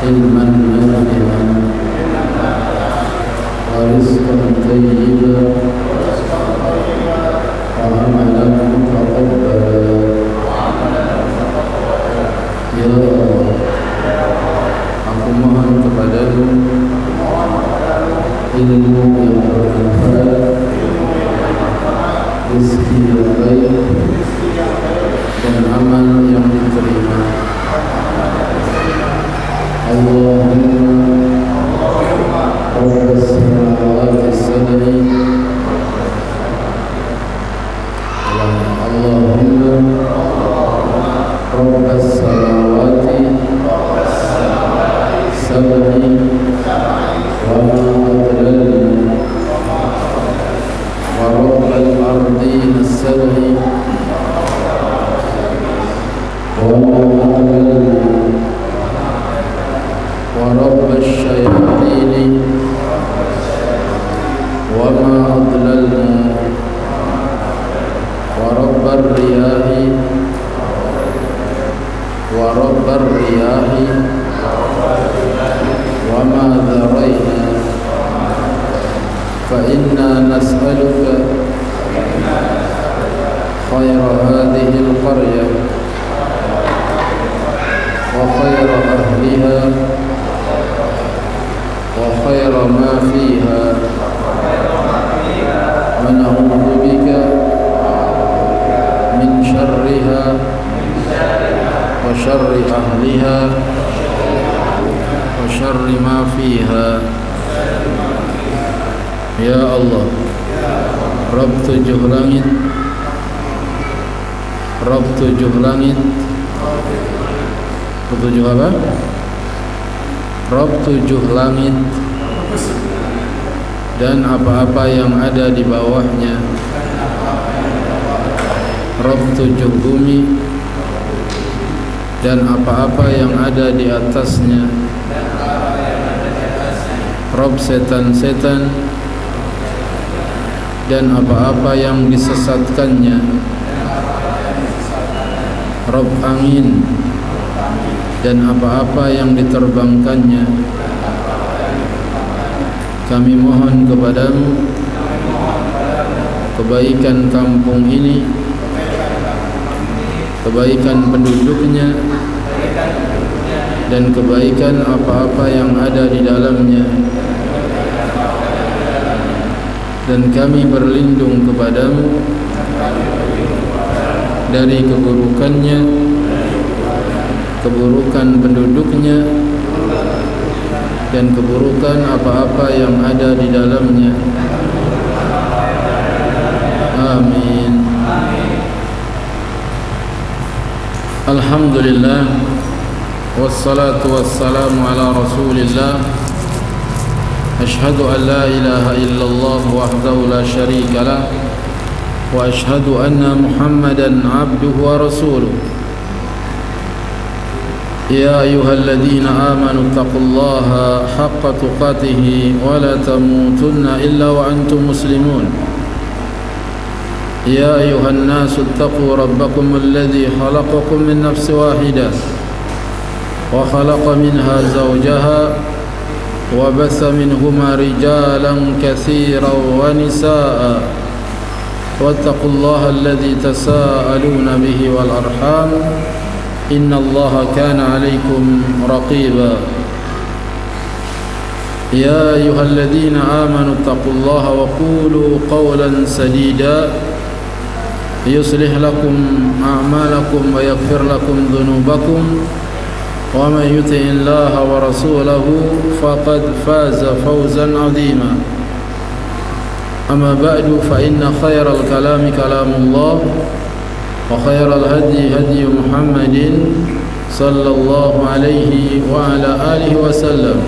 علما نافعا ورزقا طيبا وعملا متقبلا Ya Allah, aku mohon kepadamu ilmu yang bermanfaat, rezeki yang baik, dan amal yang diterima. Allahumma Rabbas samawati sab'i Allahumma Rabbas samawati sab'i wa ma adlalna wa rabbal ardina sab'i wa ma adlalna wa rabbash syayatini wa ma adlalna wa rabbar riyahi wa rabbar riyahi wa ma dharayna fa inna nas'aluka khayra hadhihi al-qaryah wa khayra ahliha wa khayra ma fiha wa na'udzu bika min syarriha wa syarri ahliha wa syarri ma fiha. Ya Allah, Rabb tujuh langit, Rabb tujuh langit, tujuh apa? Rabb tujuh langit dan apa-apa yang ada di bawahnya, Rabb tujuh bumi dan apa-apa yang ada di atasnya, Rabb setan-setan dan apa-apa yang disesatkannya, Rabb angin dan apa-apa yang diterbangkannya. Kami mohon kepadamu kebaikan kampung ini, kebaikan penduduknya, dan kebaikan apa-apa yang ada di dalamnya. Dan kami berlindung kepadamu dari keburukannya, keburukan penduduknya, dan keburukan apa-apa yang ada di dalamnya. Amin. Alhamdulillah, wassalatu wassalamu ala rasulillah. Ashhadu an la ilaha illallah wahdahu la sharika lah, wa ashhadu anna Muhammadan abduhu wa rasuluh. Ya ayyuhalladzina amanu taqullaha haqqa tuqatih wa la tamutunna illa wa antum muslimun. Ya ayyuhan nasu taqu rabbakum alladzi khalaqakum min nafsin wahidah wa khalaqa minha zawjaha wa batha minhuma rijalan katsiran wa nisaa wattaqullaha alladzi tasaaluna bihi wal arham innallaha kana 'alaykum raqiba. Ya ayyuhalladzina amanu taqullaha wa qulu qawlan sadida yuslih lakum a'malakum wa yaghfir lakum dhunubakum wa man yuti'illaha wa rasulahu faqad faza fawzan 'azima. Amma ba'du, fa inna khayral kalami kalamullah wa khayral hadyi hadyi Muhammadin sallallahu alaihi wa ala alihi wa sallam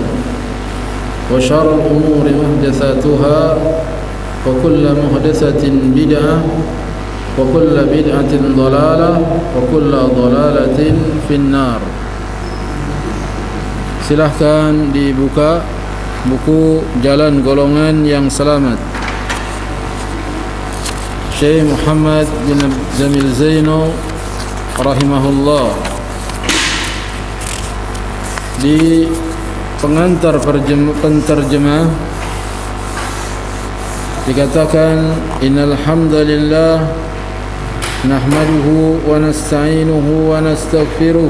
wa syarrul umuri muhdatsatuha wa kullu muhdatsatin bid'ah wa kullu bid'atin dhalalah wa kullu dhalalatin finnar. Silahkan dibuka buku Jalan Golongan yang Selamat, Syekh Muhammad bin Jamil Zaino rahimahullah. di pengantar penterjemah dikatakan innal hamdalillah nahmaduhu wa nasta'inuhu wa nastaghfiruh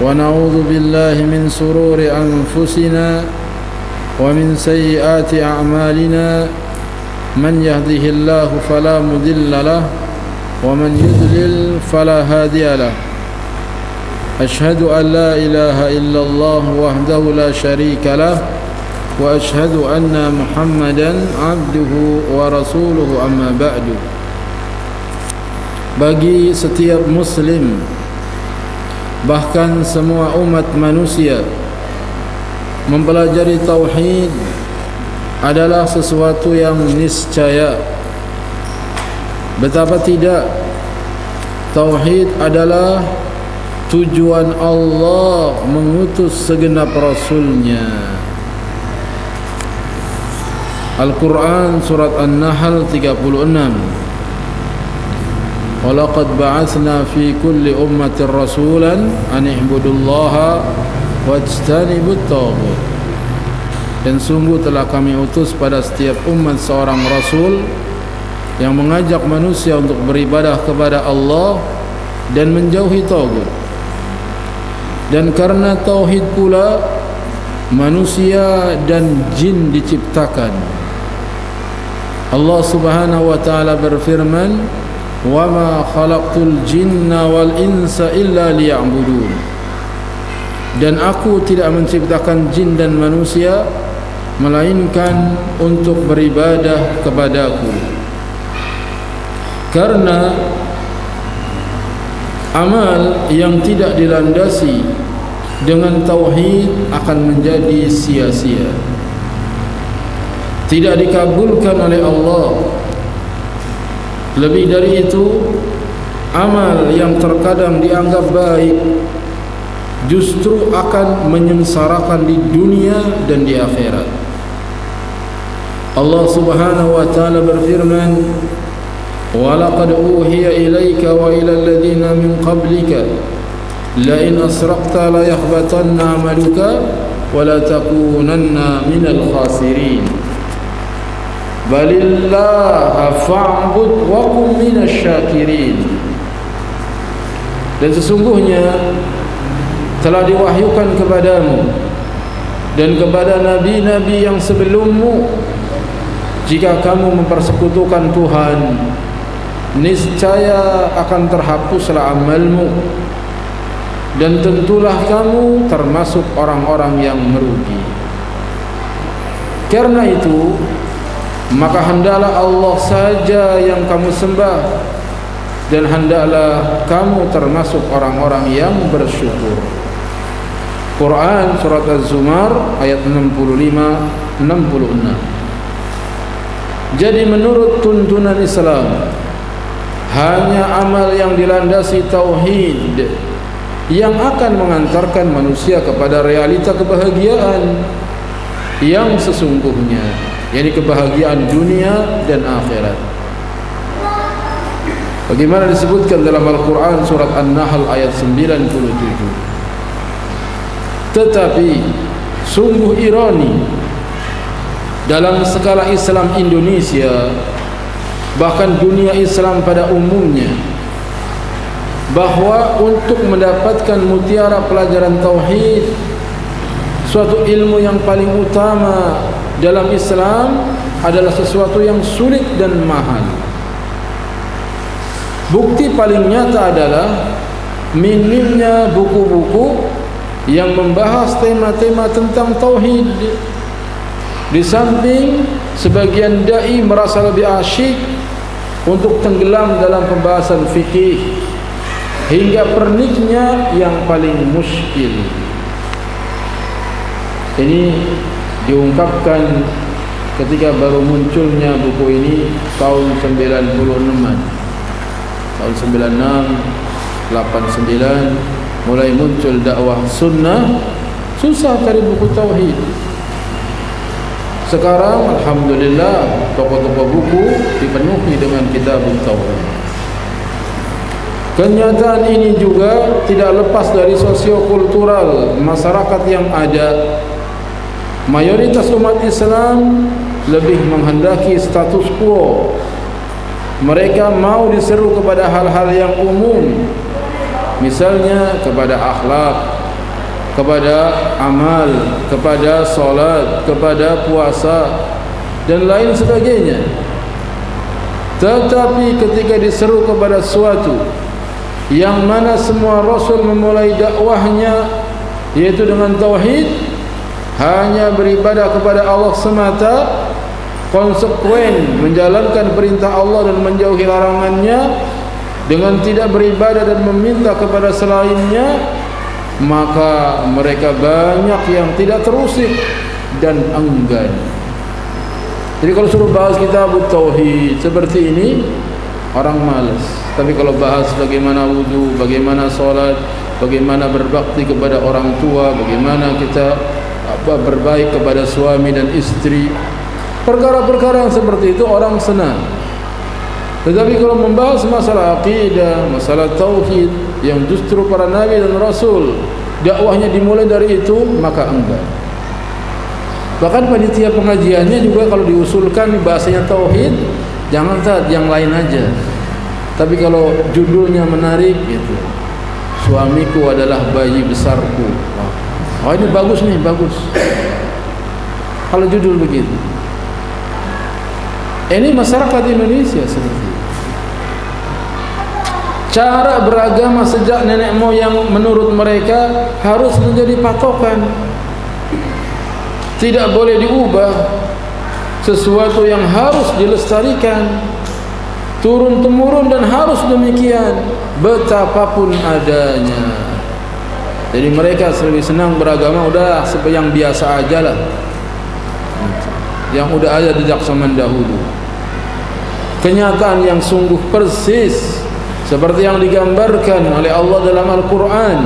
wa na'udzu billahi min sururi anfusina wa min sayyiati a'malina man yahdihillahu fala mudilla lahu wa man yudlil fala hadiya lahu ashhadu an la ilaha illallah wahdahu la syarika lahu wa ashhadu anna Muhammadan abduhu wa rasuluhu amma ba'du. Bagi setiap muslim, bahkan semua umat manusia, mempelajari tauhid adalah sesuatu yang niscaya. Betapa tidak, tauhid adalah tujuan Allah mengutus segenap rasulnya. Al-Quran surat An-Nahl 36. Walaqad ba'atsna fi kulli ummatin rasulan an i'budullaha wajtanibut taghut. Dan sungguh telah kami utus pada setiap umat seorang rasul yang mengajak manusia untuk beribadah kepada Allah dan menjauhi taghut. Dan karena tauhid pula manusia dan jin diciptakan. Allah Subhanahu wa taala berfirman, "Wa ma khalaqtul jinna wal insa illa liya'budun." Dan aku tidak menciptakan jin dan manusia melainkan untuk beribadah kepadaku. Karena amal yang tidak dilandasi dengan tauhid akan menjadi sia-sia, tidak dikabulkan oleh Allah. Lebih dari itu, amal yang terkadang dianggap baik justru akan menyengsarakan di dunia dan di akhirat. Allah Subhanahu wa taala berfirman, "Wa laqad uhiya ilaika wa ila alladziina min qablika la in asraqta la yahbatanna 'amaluka wa la takunanna minal khasirin." Balillaha fa'bud wa kum minasyakirin. Dan sesungguhnya telah diwahyukan kepadamu dan kepada nabi-nabi yang sebelummu, jika kamu mempersekutukan Tuhan, niscaya akan terhapuslah amalmu dan tentulah kamu termasuk orang-orang yang merugi. Karena itu, maka hendaklah Allah saja yang kamu sembah dan hendaklah kamu termasuk orang-orang yang bersyukur. Quran surat Az-Zumar ayat 65-66. Jadi menurut tuntunan Islam, hanya amal yang dilandasi tauhid yang akan mengantarkan manusia kepada realita kebahagiaan yang sesungguhnya, yakni kebahagiaan dunia dan akhirat. Bagaimana disebutkan dalam Al-Quran surat An-Nahl ayat 97. Tetapi sungguh ironi, dalam skala Islam Indonesia, bahkan dunia Islam pada umumnya, bahwa untuk mendapatkan mutiara pelajaran tauhid, suatu ilmu yang paling utama dalam Islam, adalah sesuatu yang sulit dan mahal. Bukti paling nyata adalah minimnya buku-buku yang membahas tema-tema tentang tauhid. Di samping sebagian dai merasa lebih asyik untuk tenggelam dalam pembahasan fikih, hingga perniknya yang paling muskil. Ini diungkapkan ketika baru munculnya buku ini tahun 96-an. Tahun 96, 89 mulai muncul dakwah sunnah. Susah cari buku tauhid. Sekarang alhamdulillah toko-toko buku dipenuhi dengan kitab tauhid. Kenyataan ini juga tidak lepas dari sosiokultural masyarakat yang ada. Mayoritas umat Islam lebih menghendaki status quo. Mereka mau diseru kepada hal-hal yang umum, misalnya kepada akhlak, kepada amal, kepada solat, kepada puasa dan lain sebagainya. Tetapi ketika diseru kepada suatu yang mana semua Rasul memulai dakwahnya yaitu dengan tauhid, hanya beribadah kepada Allah semata, konsekuen menjalankan perintah Allah dan menjauhi larangannya, dengan tidak beribadah dan meminta kepada selainnya, maka mereka banyak yang tidak terusik dan enggan. Jadi kalau suruh bahas kitab tauhid seperti ini, orang malas. Tapi kalau bahas bagaimana wudu, bagaimana solat, bagaimana berbakti kepada orang tua, bagaimana kita berbaik kepada suami dan istri, perkara-perkara yang seperti itu orang senang. Tetapi kalau membahas masalah akidah, masalah tauhid yang justru para nabi dan rasul dakwahnya dimulai dari itu, maka enggak. Bahkan panitia pengajiannya juga kalau diusulkan bahasanya tauhid, jangan yang lain aja. Tapi kalau judulnya menarik gitu, suamiku adalah bayi besarku. Oh ini bagus nih, bagus. Kalau judul begitu. Ini masyarakat Indonesia seperti itu. Cara beragama sejak nenek moyang menurut mereka harus menjadi patokan. Tidak boleh diubah. Sesuatu yang harus dilestarikan, turun-temurun dan harus demikian betapapun adanya. Jadi mereka lebih senang beragama udah yang biasa aja lah, yang udah ada sejak zaman dahulu. Kenyataan yang sungguh persis seperti yang digambarkan oleh Allah dalam Al-Quran.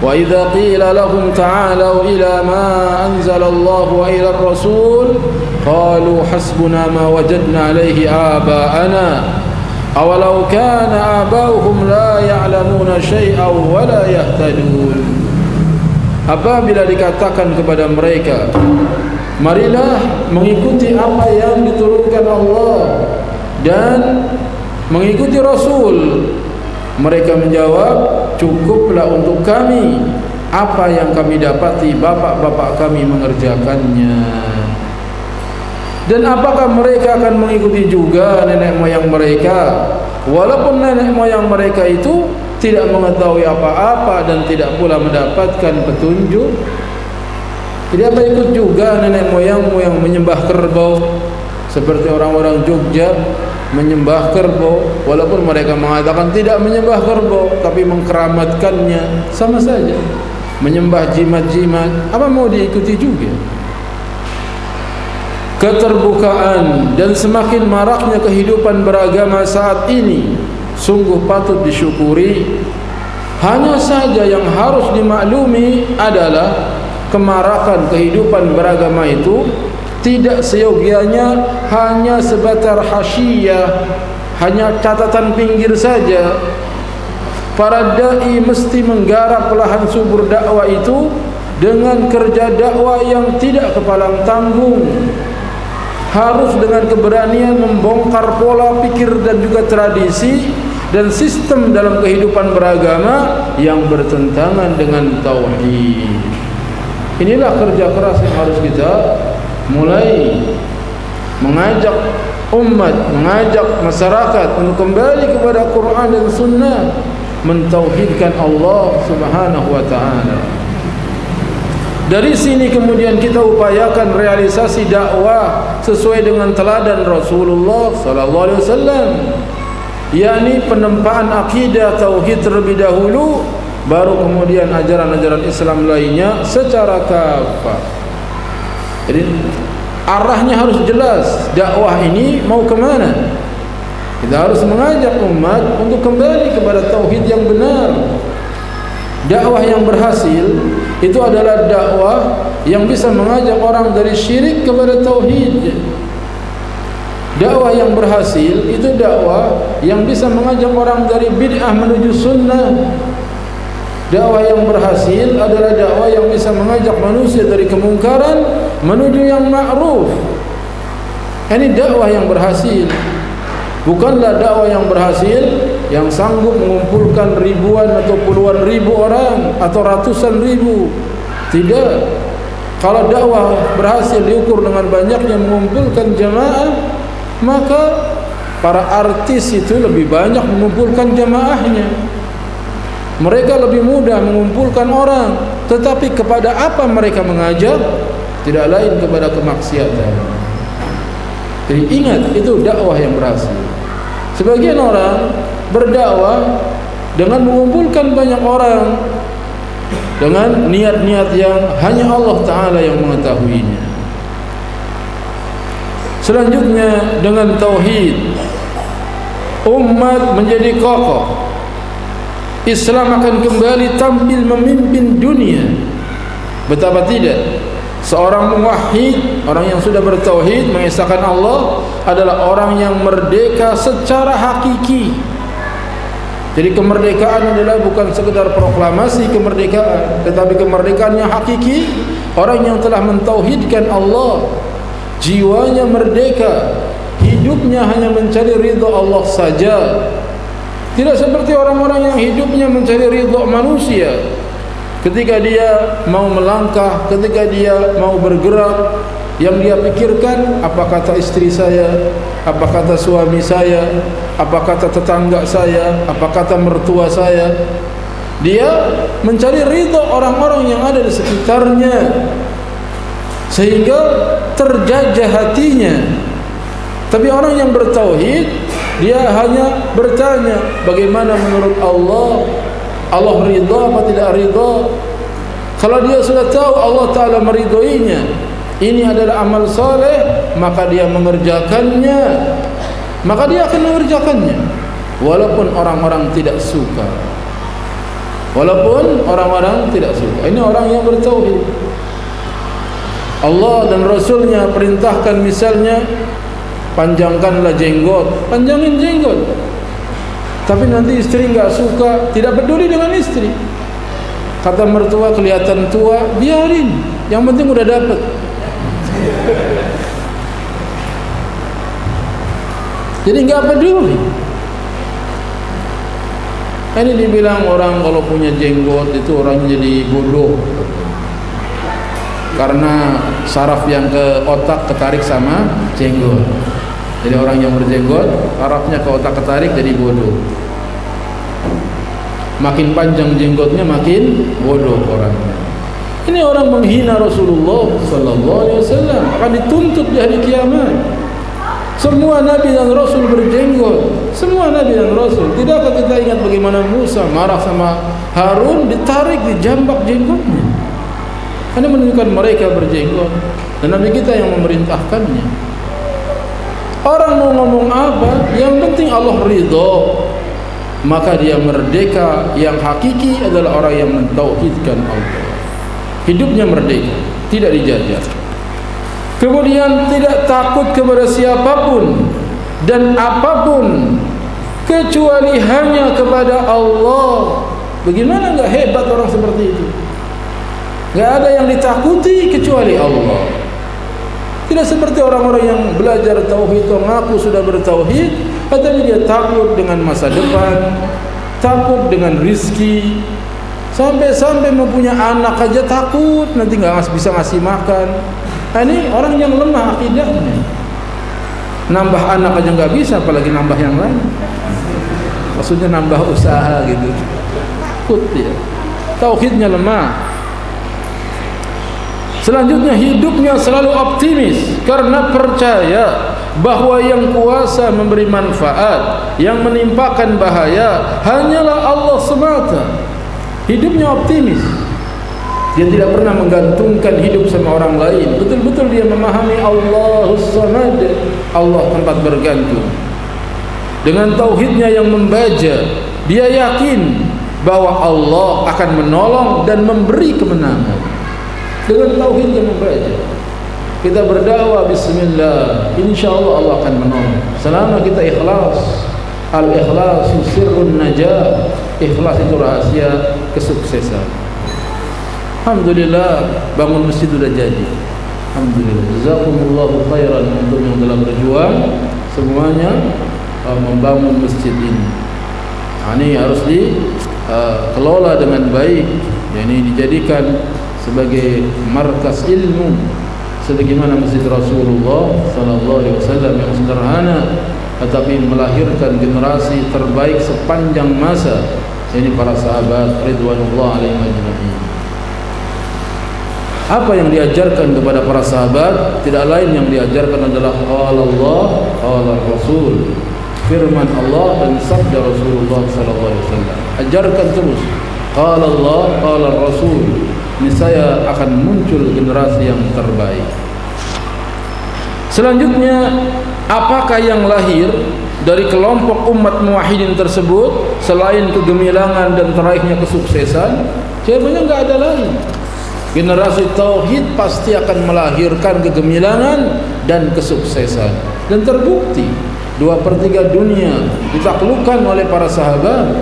Wa idza qila lahum ta'alu ila ma anzala Allah wa ila ar-rasul qalu hasbuna ma wajadna alayhi aba'ana awalau kana aba'uhum la ya'lamuna syai'an wa la yahtadun. Apabila dikatakan kepada mereka, marilah mengikuti apa yang diturunkan Allah dan mengikuti Rasul, mereka menjawab, cukuplah untuk kami apa yang kami dapati bapak-bapak kami mengerjakannya. Dan apakah mereka akan mengikuti juga nenek moyang mereka, walaupun nenek moyang mereka itu tidak mengetahui apa-apa dan tidak pula mendapatkan petunjuk? Jadi apa ikut juga nenek moyangmu yang menyembah kerbau, seperti orang-orang Jogja menyembah kerbau, walaupun mereka mengatakan tidak menyembah kerbau tapi mengkeramatkannya, sama saja menyembah jimat-jimat. Apa mau diikuti juga? Keterbukaan dan semakin maraknya kehidupan beragama saat ini sungguh patut disyukuri. Hanya saja yang harus dimaklumi adalah kemarakan kehidupan beragama itu tidak seyogianya hanya sebatar hasyiyah, hanya catatan pinggir saja. Para dai mesti menggarap lahan subur dakwah itu dengan kerja dakwah yang tidak kepalang tanggung. Harus dengan keberanian membongkar pola pikir dan juga tradisi dan sistem dalam kehidupan beragama yang bertentangan dengan tauhid. Inilah kerja keras yang harus kita mulai mengajak umat, mengajak masyarakat untuk kembali kepada Quran dan Sunnah, mentauhidkan Allah Subhanahu wa taala. Dari sini kemudian kita upayakan realisasi dakwah sesuai dengan teladan Rasulullah sallallahu alaihi wasallam, yakni penempaan akidah tauhid terlebih dahulu, baru kemudian ajaran-ajaran Islam lainnya secara kafah. Jadi arahnya harus jelas, dakwah ini mau kemana. Kita harus mengajak umat untuk kembali kepada tauhid yang benar. Dakwah yang berhasil itu adalah dakwah yang bisa mengajak orang dari syirik kepada tauhid. Dakwah yang berhasil itu dakwah yang bisa mengajak orang dari bid'ah menuju sunnah. Dakwah yang berhasil adalah dakwah yang bisa mengajak manusia dari kemungkaran menuju yang ma'ruf. Ini dakwah yang berhasil. Bukanlah dakwah yang berhasil yang sanggup mengumpulkan ribuan atau puluhan ribu orang atau ratusan ribu. Tidak. Kalau dakwah berhasil diukur dengan banyaknya mengumpulkan jamaah, maka para artis itu lebih banyak mengumpulkan jamaahnya. Mereka lebih mudah mengumpulkan orang. Tetapi kepada apa mereka mengajak? Tidak lain kepada kemaksiatan. Jadi ingat, itu dakwah yang berhasil. Sebagian orang berdakwah dengan mengumpulkan banyak orang dengan niat-niat yang hanya Allah Ta'ala yang mengetahuinya. Selanjutnya dengan tauhid, umat menjadi kokoh. Islam akan kembali tampil memimpin dunia. Betapa tidak, seorang muwahhid, orang yang sudah bertauhid mengesahkan Allah, adalah orang yang merdeka secara hakiki. Jadi kemerdekaan adalah bukan sekedar proklamasi kemerdekaan, tetapi kemerdekaan yang hakiki. Orang yang telah mentauhidkan Allah, jiwanya merdeka, hidupnya hanya mencari ridha Allah saja. Tidak seperti orang-orang yang hidupnya mencari ridha manusia. Ketika dia mau melangkah, ketika dia mau bergerak, yang dia pikirkan apa kata istri saya, apa kata suami saya, apa kata tetangga saya, apa kata mertua saya. Dia mencari ridha orang-orang yang ada di sekitarnya, sehingga terjajah hatinya. Tapi orang yang bertauhid, dia hanya bertanya bagaimana menurut Allah, Allah ridha apa tidak ridha. Kalau dia sudah tahu Allah Ta'ala meridhoinya, ini adalah amal saleh, maka dia mengerjakannya, maka dia akan mengerjakannya walaupun orang-orang tidak suka. Walaupun orang-orang tidak suka. Ini orang yang bertauhid. Allah dan Rasulnya perintahkan misalnya, panjangkanlah jenggot, panjangin jenggot. Tapi nanti istri enggak suka, tidak peduli dengan istri. Kata mertua kelihatan tua, biarin, yang penting udah dapat. Jadi enggak peduli. Ini dibilang orang kalau punya jenggot itu orang jadi bodoh, karena saraf yang ke otak ketarik sama jenggot. Jadi orang yang berjenggot, sarafnya ke otak ketarik, jadi bodoh. Makin panjang jenggotnya makin bodoh orangnya. Ini orang menghina Rasulullah sallallahu alaihi wasallam, akan dituntut di hari kiamat. Semua nabi dan rasul berjenggot, semua nabi dan rasul. Tidakkah kita ingat bagaimana Musa marah sama Harun, ditarik, dijambak jenggotnya? Ini menunjukkan mereka berjenggot, dan nabi kita yang memerintahkannya. Orang mau ngomong apa, yang penting Allah ridho, maka dia merdeka. Yang hakiki adalah orang yang mentauhidkan Allah. Hidupnya merdeka, tidak dijajah. Kemudian tidak takut kepada siapapun dan apapun kecuali hanya kepada Allah. Bagaimana enggak hebat orang seperti itu? Enggak ada yang ditakuti kecuali Allah. Tidak seperti orang-orang yang belajar tauhid, mengaku sudah bertauhid, tetapi dia takut dengan masa depan, takut dengan rizki, sampai-sampai mempunyai anak aja takut nanti nggak bisa ngasih makan. Nah, ini orang yang lemah akidahnya. Nambah anak aja nggak bisa, apalagi nambah yang lain. Maksudnya nambah usaha gitu. Takut dia. Tauhidnya lemah. Selanjutnya hidupnya selalu optimis karena percaya bahwa yang kuasa memberi manfaat, yang menimpakan bahaya hanyalah Allah semata. Hidupnya optimis. Dia tidak pernah menggantungkan hidup sama orang lain. Betul-betul dia memahami Allahus Samad, Allah tempat bergantung. Dengan tauhidnya yang membaja, dia yakin bahwa Allah akan menolong dan memberi kemenangan. Dengan tauhid yang membaca. kita berdakwah bismillah, insyaallah Allah akan menolong. Selama kita ikhlas. Al-ikhlas sirrun najah. Ikhlas itu rahasia kesuksesan. Alhamdulillah, bangun masjid sudah jadi. Alhamdulillah. Jazakumullahu khairan untuk yang telah berjuang semuanya membangun masjid ini. Ini harus dikelola dengan baik. Ini dijadikan sebagai markas ilmu, sebagaimana masjid Rasulullah sallallahu alaihi wasallam yang sederhana tetapi melahirkan generasi terbaik sepanjang masa, ini para sahabat ridwanullah alaihim ajma'in. Apa yang diajarkan kepada para sahabat tidak lain yang diajarkan adalah qala Allah, qala Rasul, firman Allah dan sabda Rasulullah sallallahu alaihi wasallam. Ajarkan terus qala Allah, qala Rasul. Niscaya akan muncul generasi yang terbaik. Selanjutnya, apakah yang lahir dari kelompok umat muwahhidin tersebut selain kegemilangan dan teraihnya kesuksesan? Jawabannya enggak ada lain. Generasi tauhid pasti akan melahirkan kegemilangan dan kesuksesan. Dan terbukti 2/3 dunia ditaklukkan oleh para sahabat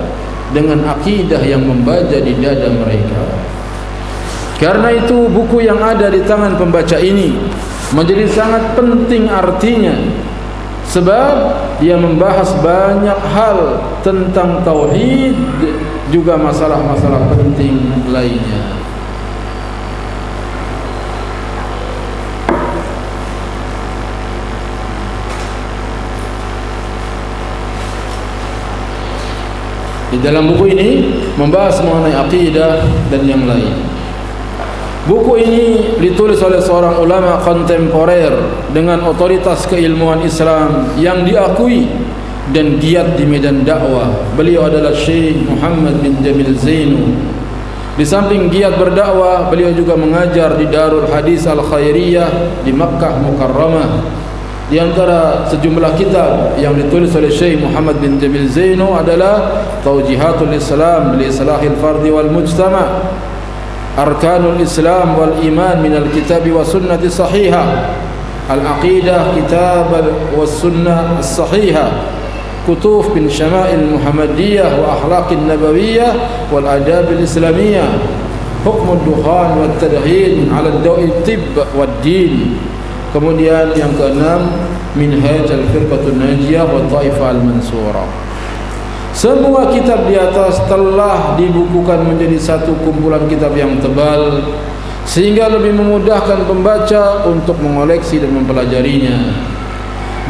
dengan akidah yang membaja di dada mereka. Karena itu buku yang ada di tangan pembaca ini menjadi sangat penting artinya, sebab dia membahas banyak hal tentang tauhid, juga masalah-masalah penting lainnya. Di dalam buku ini membahas mengenai akidah dan yang lain. Buku ini ditulis oleh seorang ulama kontemporer dengan otoritas keilmuan Islam yang diakui dan giat di medan dakwah. Beliau adalah Syekh Muhammad bin Jamil Zainu. Di samping giat berdakwah, beliau juga mengajar di Darul Hadis Al-Khairiyah di Makkah Mukarramah. Di antara sejumlah kitab yang ditulis oleh Syekh Muhammad bin Jamil Zainu adalah Taujihatul Islam li Islahil Fardi wal Mujtama', Arkanul Islam wal Iman minal Kitab wa Sunnati Sahihah, Al-Aqidah Kitab wa Sunnah Sahihah, Kutuf bin Syama'il Muhammadiyah wa Akhlaqin Nabawiyah wal Adab Islamiyah, Hukmud Dukhan wa Tadhin ala Dawi Tibb wa Din. Kemudian yang keenam, Minhaj Al-Firqatun Najiyah wa Taifah Al-Mansurah. Semua kitab di atas telah dibukukan menjadi satu kumpulan kitab yang tebal, sehingga lebih memudahkan pembaca untuk mengoleksi dan mempelajarinya.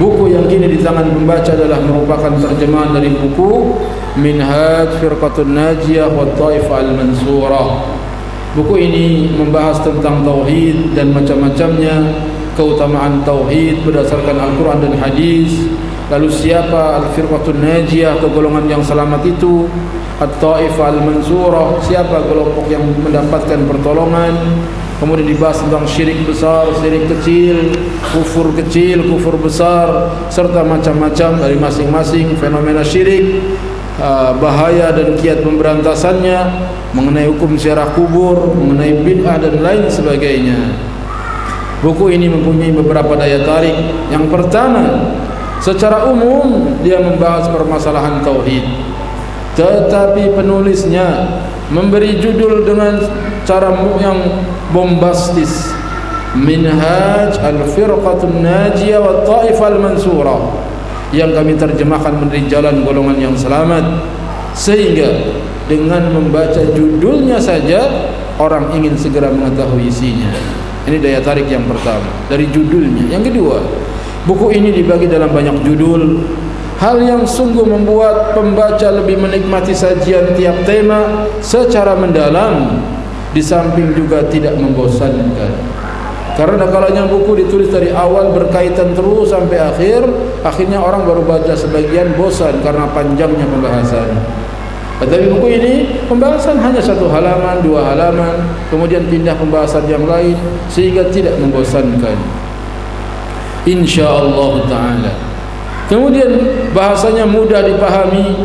Buku yang kini di tangan pembaca adalah merupakan terjemahan dari buku Minhaj Firqatun Najiyah wa Taifah Al-Mansurah. Buku ini membahas tentang tauhid dan macam-macamnya, keutamaan tauhid berdasarkan Al-Quran dan hadis. Lalu siapa Al-Firqatun Najiyah atau golongan yang selamat itu, At-Taifah Al-Mansurah, siapa kelompok yang mendapatkan pertolongan. Kemudian dibahas tentang syirik besar, syirik kecil, kufur besar, serta macam-macam dari masing-masing fenomena syirik, bahaya dan kiat pemberantasannya, mengenai hukum ziarah kubur, mengenai bid'ah dan lain sebagainya. Buku ini mempunyai beberapa daya tarik. Yang pertama, secara umum dia membahas permasalahan tauhid, tetapi penulisnya memberi judul dengan cara yang bombastis, Minhaj Al-Firqatun Najiyah wa Taifah Al-Mansurah, yang kami terjemahkan menjadi jalan golongan yang selamat. Sehingga dengan membaca judulnya saja orang ingin segera mengetahui isinya. Ini daya tarik yang pertama dari judulnya. Yang kedua, buku ini dibagi dalam banyak judul, hal yang sungguh membuat pembaca lebih menikmati sajian tiap tema secara mendalam, di samping juga tidak membosankan. Karena kalanya buku ditulis dari awal berkaitan terus sampai akhir, akhirnya orang baru baca sebagian bosan karena panjangnya pembahasan. Tetapi buku ini pembahasan hanya 1 halaman, 2 halaman, kemudian pindah pembahasan yang lain, sehingga tidak membosankan, insyaallah ta'ala. Kemudian bahasanya mudah dipahami,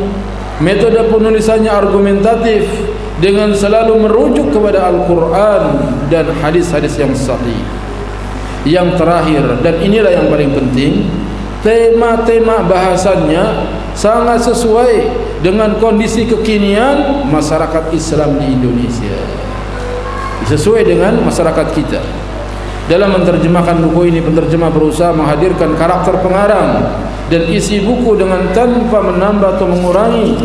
metode penulisannya argumentatif, dengan selalu merujuk kepada Al-Quran dan hadis-hadis yang sahih. yang terakhir, dan inilah yang paling penting, tema-tema bahasannya sangat sesuai dengan kondisi kekinian masyarakat Islam di Indonesia, sesuai dengan masyarakat kita. Dalam menerjemahkan buku ini, penterjemah berusaha menghadirkan karakter pengarang dan isi buku dengan tanpa menambah atau mengurangi.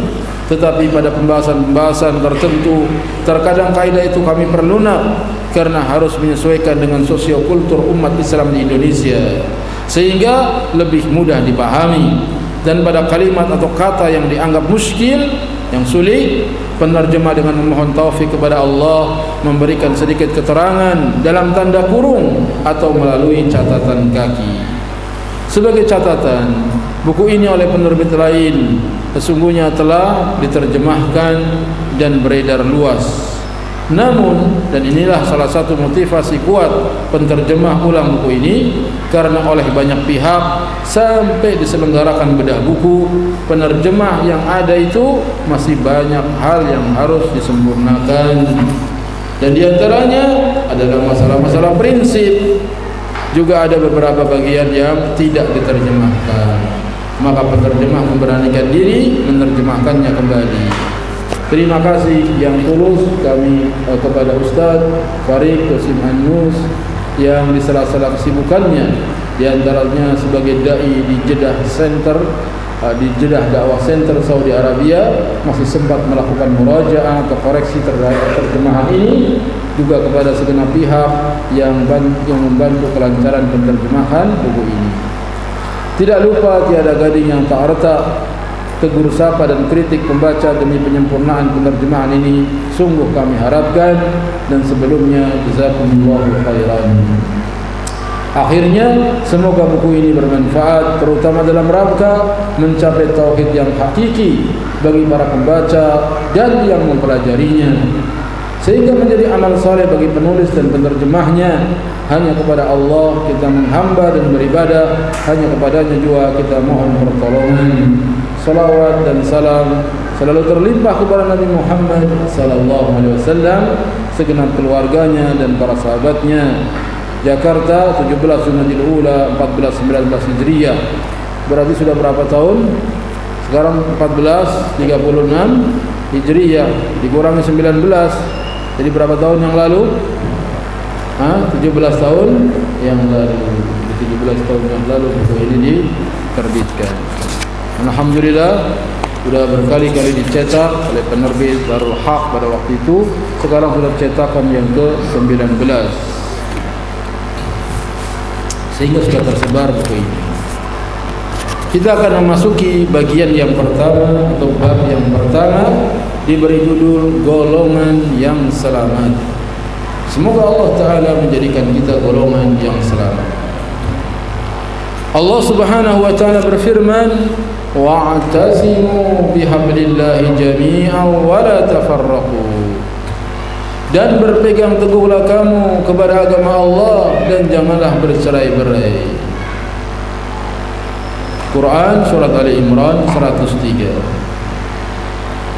Tetapi pada pembahasan-pembahasan tertentu, terkadang kaidah itu kami perlunak karena harus menyesuaikan dengan sosiokultur umat Islam di Indonesia, sehingga lebih mudah dipahami. Dan pada kalimat atau kata yang dianggap muskil, yang sulit, penerjemah dengan memohon taufik kepada Allah memberikan sedikit keterangan dalam tanda kurung atau melalui catatan kaki. Sebagai catatan, buku ini oleh penerbit lain sesungguhnya telah diterjemahkan dan beredar luas. Namun, dan inilah salah satu motivasi kuat penterjemah ulang buku ini, karena oleh banyak pihak sampai diselenggarakan bedah buku, penerjemah yang ada itu masih banyak hal yang harus disempurnakan. Dan diantaranya adalah masalah-masalah prinsip. Juga ada beberapa bagian yang tidak diterjemahkan. Maka penerjemah memberanikan diri menerjemahkannya kembali. Terima kasih yang tulus kami kepada Ustaz Farid Qasim An-Nus yang di sela-sela kesibukannya, di antaranya sebagai dai di Jeddah Center, di Jeddah Dakwah Center Saudi Arabia, masih sempat melakukan murajaah atau koreksi terhadap terjemahan ini. Juga kepada segenap pihak yang membantu kelancaran penerjemahan buku ini. Tidak lupa tiada gading yang tak retak, tegur sapa dan kritik pembaca demi penyempurnaan penerjemahan ini sungguh kami harapkan, dan sebelumnya jazakumullahu khairan. Akhirnya semoga buku ini bermanfaat, terutama dalam rangka mencapai tauhid yang hakiki bagi para pembaca dan yang mempelajarinya, sehingga menjadi amal saleh bagi penulis dan penerjemahnya. Hanya kepada Allah kita menghamba dan beribadah, hanya kepadanya juga kita mohon pertolongan. Salawat dan salam selalu terlimpah kepada Nabi Muhammad sallallahu alaihi wasallam, segenap keluarganya dan para sahabatnya. Jakarta 17 Jumadil Ula 1419 Hijriah. Berarti sudah berapa tahun? Sekarang 1436 Hijriah dikurangi 19. Jadi berapa tahun yang lalu? 17 tahun yang lalu. 17 tahun yang lalu buku ini diterbitkan. Alhamdulillah sudah berkali-kali dicetak oleh penerbit Darul Haq pada waktu itu. Sekarang sudah cetakan yang ke-19, sehingga sudah tersebar buku ini. Kita akan memasuki bagian yang pertama atau bab yang pertama, diberi judul golongan yang selamat. Semoga Allah Ta'ala menjadikan kita golongan yang selamat. Allah Subhanahu wa Ta'ala berfirman, wa'tasimu bihablillahi jami'an wa la tafarraqu. Dan berpegang teguhlah kamu kepada agama Allah dan janganlah bercerai-berai. Quran surat Ali Imran 103.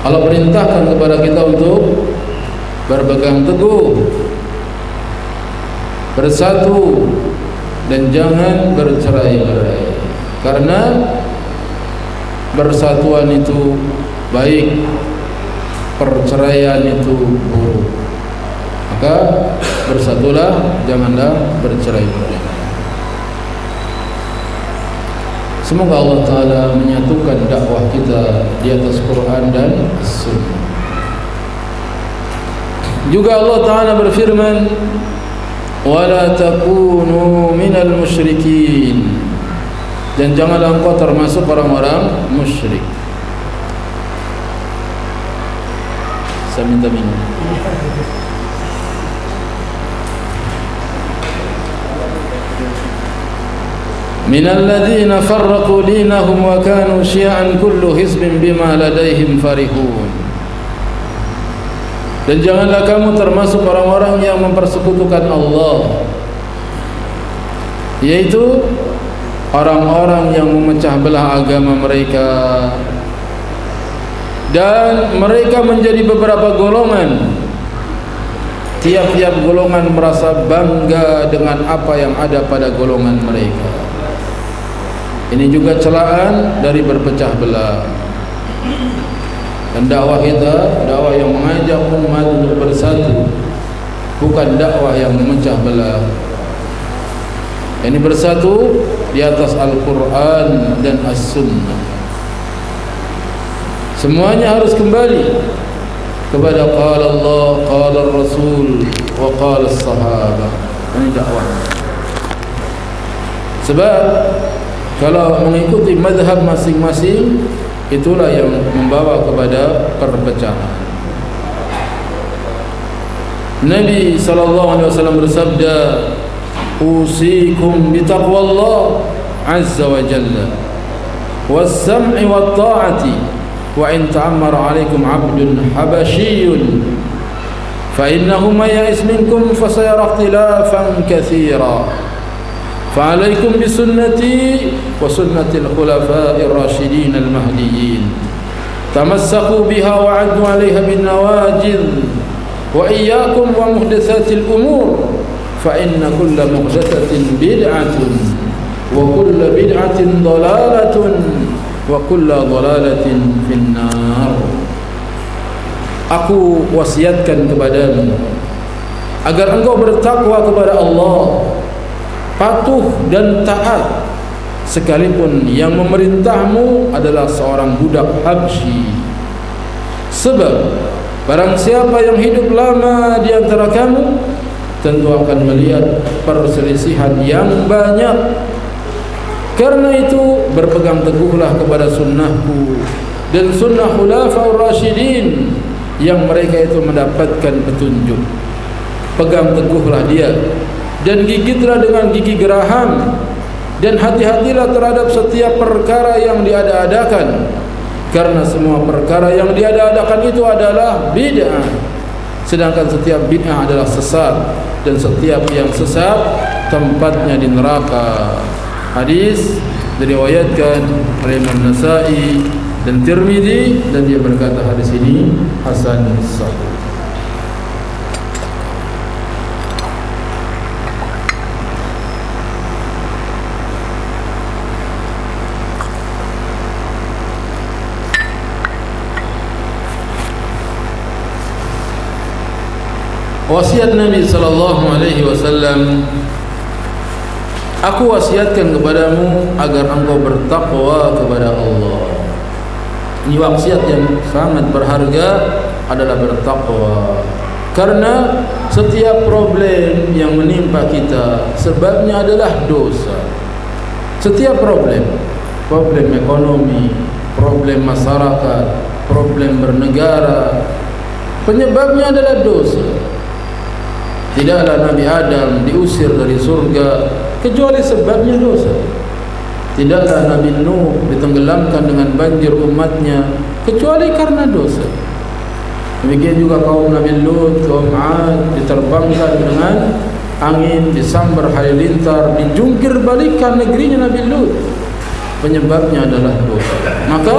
Allah perintahkan kepada kita untuk berpegang teguh, bersatu, dan jangan bercerai-berai. Karena bersatuan itu baik, perceraian itu buruk. Maka bersatulah, janganlah bercerai-berai. Semoga Allah Ta'ala menyatukan dakwah kita di atas Quran dan Sunnah. Juga Allah Ta'ala berfirman, وَلَا تَكُونُوا مِنَ الْمُشْرِكِينَ. Dan janganlah engkau termasuk orang-orang musyrik. Saya minta minum. مِنَ الَّذِينَ فَرَّقُوا دِينَهُمْ وَكَانُوا شِيَعًا كُلُّ حِزْبٍ بِمَا لَدَيْهِمْ فَرِحُونَ. Dan janganlah kamu termasuk orang-orang yang mempersekutukan Allah, yaitu orang-orang yang memecah belah agama mereka, dan mereka menjadi beberapa golongan. tiap-tiap golongan merasa bangga dengan apa yang ada pada golongan mereka. Ini juga celaan dari berpecah belah. Dan dakwah kita, dakwah yang mengajak umat untuk bersatu, bukan dakwah yang memecah belah. Ini bersatu di atas Al-Quran dan As-Sunnah. Semuanya harus kembali kepada qala Allah, qala Rasul, wa qala as-sahabah. Ini dakwah. Sebab kalau mengikuti mazhab masing-masing, itulah yang membawa kepada perpecahan. Nabi SAW bersabda, usikum bitaqwallah azza wa jalla was-sam'i wat-ta'ati wa in ta'ammara 'alaikum 'abdun habasyiyun fa innahu may ya'is minkum fa sayara ikhtilafan katsira fa 'alaikum bi sunnati wa sunnati al-khulafa'ir rasyidin al-mahdiyyin tamassaku biha wa 'addu 'alaiha bin nawajidh wa iyyakum wa muhdatsatil umur fa inna kulla muhdatsatin bid'atun wa kulla bid'atin dhalalatun wa kulla dhalalatin finnar. Aku wasiatkan kepadamu agar engkau bertakwa kepada Allah, patuh dan taat, sekalipun yang memerintahmu adalah seorang budak Habsyi. Sebab barang siapa yang hidup lama di antara kamu tentu akan melihat perselisihan yang banyak. Karena itu berpegang teguhlah kepada sunnahku dan sunnah khulafaur rasyidin yang mereka itu mendapatkan petunjuk. Pegang teguhlah dia dan gigitlah dengan gigi geraham, dan hati-hatilah terhadap setiap perkara yang diada-adakan, karena semua perkara yang diada-adakan itu adalah bid'ah, sedangkan setiap bid'ah adalah sesat, dan setiap yang sesat tempatnya di neraka. Hadis diriwayatkan oleh Imam Nasa'i dan Tirmidzi, dan dia berkata hadis ini hasan sahih. Wasiat Nabi sallallahu alaihi wasallam, aku wasiatkan kepadamu agar engkau bertakwa kepada Allah. Ini wasiat yang sangat berharga, adalah bertakwa. Karena setiap problem yang menimpa kita sebabnya adalah dosa. Setiap problem ekonomi, problem masyarakat, problem bernegara, penyebabnya adalah dosa. Tidaklah Nabi Adam diusir dari surga kecuali sebabnya dosa. Tidaklah Nabi Nuh ditenggelamkan dengan banjir umatnya kecuali karena dosa. Demikian juga kaum Nabi Lut, kaum 'Ad diterbangkan dengan angin, disambar halilintar, dijungkir balikan negerinya Nabi Lut. Penyebabnya adalah dosa. Maka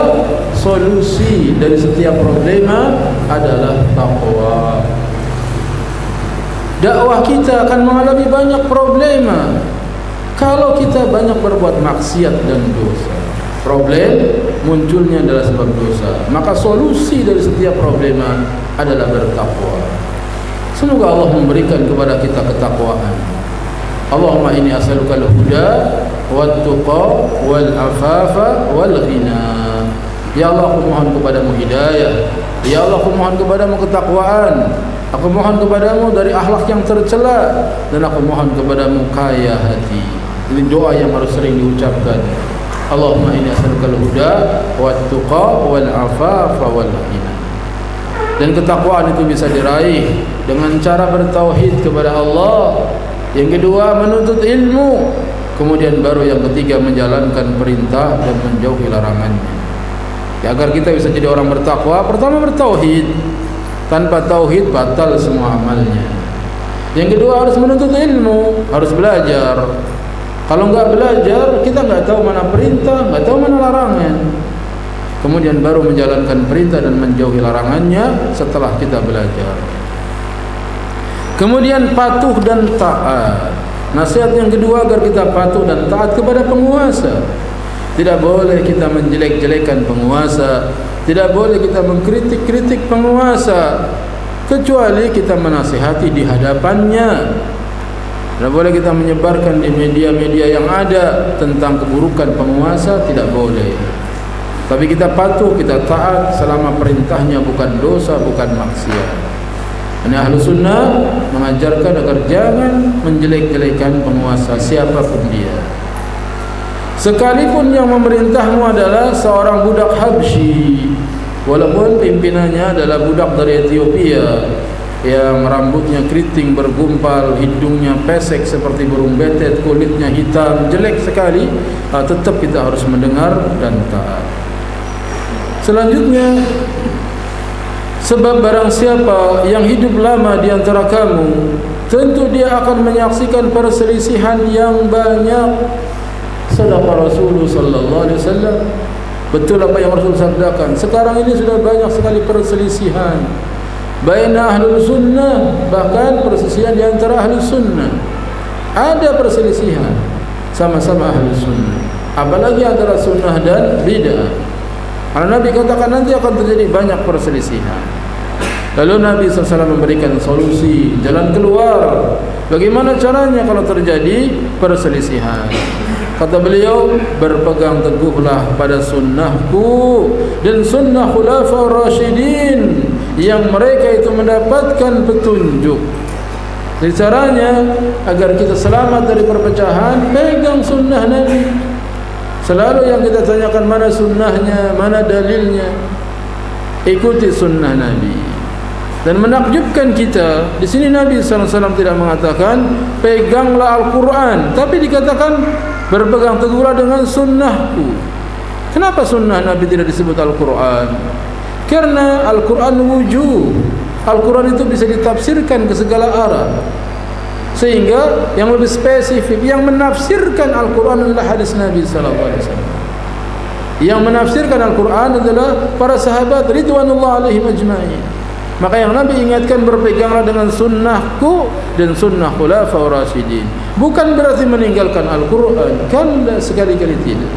solusi dari setiap problema adalah takwa. Dakwah kita akan mengalami banyak problema kalau kita banyak berbuat maksiat dan dosa. Problem munculnya adalah sebab dosa. Maka solusi dari setiap problema adalah bertakwa. Semoga Allah memberikan kepada kita ketakwaan. Allahumma inni as'aluka al-huda wat-tuqa wal-afafa wal-ghina. Ya Allah, aku mohon kepadamu hidayah. Ya Allah, aku mohon kepadamu ketakwaan. Aku mohon kepadamu dari akhlak yang tercela, dan aku mohon kepadamu kaya hati. Ini doa yang harus sering diucapkan. Allahumma inni as'aluka al-huda wat-tuqa wal-afafa wal-ghina. Dan ketakwaan itu bisa diraih dengan cara bertauhid kepada Allah. Yang kedua, menuntut ilmu. Kemudian baru yang ketiga, menjalankan perintah dan menjauhi larangannya. Ya, agar kita bisa jadi orang bertakwa, pertama bertauhid. Tanpa tauhid batal semua amalnya. Yang kedua, harus menuntut ilmu, harus belajar. Kalau enggak belajar, kita enggak tahu mana perintah, enggak tahu mana larangan. Kemudian baru menjalankan perintah dan menjauhi larangannya setelah kita belajar. Kemudian patuh dan taat. Nasihat yang kedua agar kita patuh dan taat kepada penguasa. Tidak boleh kita menjelek-jelekan penguasa, tidak boleh kita mengkritik-kritik penguasa, kecuali kita menasihati di hadapannya. Tidak boleh kita menyebarkan di media-media yang ada tentang keburukan penguasa, tidak boleh. Tapi kita patuh, kita taat selama perintahnya bukan dosa, bukan maksiat. Ini ahlu sunnah mengajarkan agar jangan menjelek-jelekan penguasa siapapun dia. Sekalipun yang memerintahmu adalah seorang budak Habsyi, walaupun pimpinannya adalah budak dari Ethiopia yang rambutnya keriting bergumpal, hidungnya pesek seperti burung betet, kulitnya hitam, jelek sekali, tetap kita harus mendengar dan taat. Selanjutnya, sebab barang siapa yang hidup lama di antara kamu, tentu dia akan menyaksikan perselisihan yang banyak. Sadaqah Rasulullah sallallahu alaihi wasallam. Betul apa yang Rasul sabdakan. Sekarang ini sudah banyak sekali perselisihan baina ahlul sunnah, bahkan perselisihan di antara ahlus sunnah. Ada perselisihan sama-sama ahlus sunnah, apalagi antara sunnah dan bid'ah. Karena Nabi katakan nanti akan terjadi banyak perselisihan. Lalu Nabi SAW memberikan solusi, jalan keluar. Bagaimana caranya kalau terjadi perselisihan? Kata beliau, berpegang teguhlah pada sunnahku dan sunnah khulafaur rasyidin yang mereka itu mendapatkan petunjuk. Jadi caranya agar kita selamat dari perpecahan, pegang sunnah Nabi. Selalu yang kita tanyakan mana sunnahnya, mana dalilnya, ikuti sunnah Nabi. Dan menakjubkan kita, di sini Nabi SAW tidak mengatakan peganglah Al-Quran, tapi dikatakan berpegang teguhlah dengan sunnahku. Kenapa sunnah Nabi tidak disebut Al-Quran? Karena Al-Quran wujud. Al-Quran itu bisa ditafsirkan ke segala arah. Sehingga yang lebih spesifik, yang menafsirkan Al-Quran adalah hadis Nabi SAW. Yang menafsirkan Al-Quran adalah para sahabat ridwanullah alaihim ajma'in. Maka yang Nabi ingatkan, berpeganglah dengan sunnahku dan sunnah khulafaur rasyidin. Bukan berarti meninggalkan Al-Quran, kan sekali-kali tidak.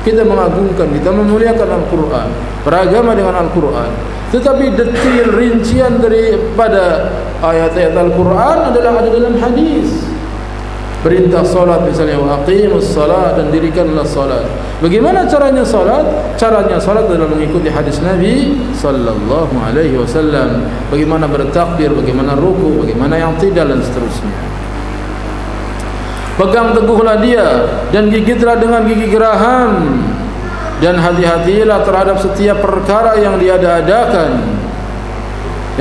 Kita mengagungkan, kita memuliakan Al-Quran, beragama dengan Al-Quran. Tetapi detail rincian daripada ayat-ayat Al-Quran adalah ada dalam hadis. Perintah salat misalnya, wa aqimus salat, dan dirikanlah salat. Bagaimana caranya salat? Caranya salat adalah mengikuti hadis Nabi sallallahu alaihi wasallam. Bagaimana bertakbir, bagaimana ruku, bagaimana yang tidak, dan seterusnya. Pegang teguhlah dia dan gigitlah dengan gigi geraham, dan hati-hatilah terhadap setiap perkara yang diada-adakan.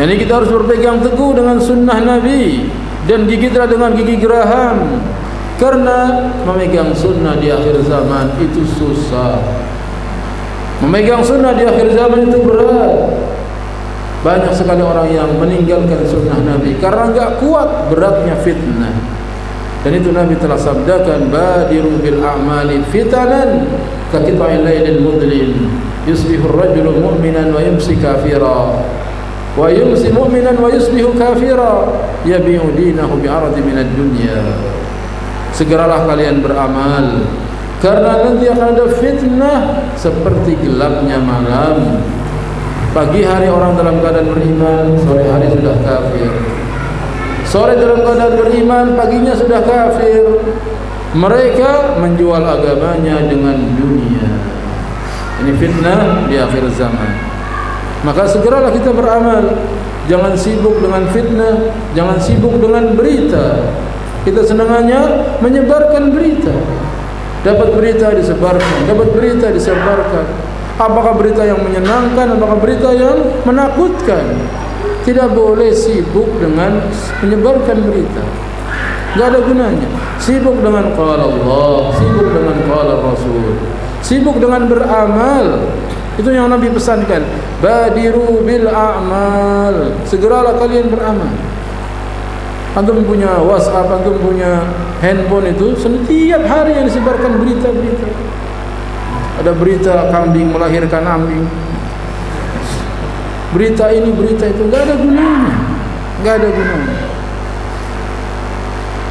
Jadi kita harus berpegang teguh dengan sunnah Nabi dan gigitlah dengan gigi geraham. Karena memegang sunnah di akhir zaman itu susah. Memegang sunnah di akhir zaman itu berat. Banyak sekali orang yang meninggalkan sunnah Nabi karena enggak kuat beratnya fitnah. Dan itu Nabi telah sabdakan, badiru bil a'mali fitanan ka qita'il lailil mudlin, yusbihu ar-rajulu mu'minan wa yumsi kafira, wa yumsi mu'minan wa yusbihu kafira, yabi'u dinahu bi'aradi minad dunya. Segeralah kalian beramal, karena nanti akan ada fitnah seperti gelapnya malam. Pagi hari orang dalam keadaan beriman, sore hari sudah kafir. Sore dalam keadaan beriman, paginya sudah kafir. Mereka menjual agamanya dengan dunia. Ini fitnah di akhir zaman. Maka segeralah kita beramal. Jangan sibuk dengan fitnah, jangan sibuk dengan berita. Kita senangannya menyebarkan berita. Dapat berita disebarkan, dapat berita disebarkan. Apakah berita yang menyenangkan, apakah berita yang menakutkan? Tidak boleh sibuk dengan menyebarkan berita. Tidak ada gunanya. Sibuk dengan qala Allah, sibuk dengan qala Rasul, sibuk dengan beramal. Itu yang Nabi pesankan. Badiru bil a'mal. Segeralah kalian beramal. Antum punya WhatsApp, antum punya handphone, itu setiap hari yang disebarkan berita-berita. Ada berita kambing melahirkan ambing, berita ini, berita itu, enggak ada gunanya. Enggak ada gunanya.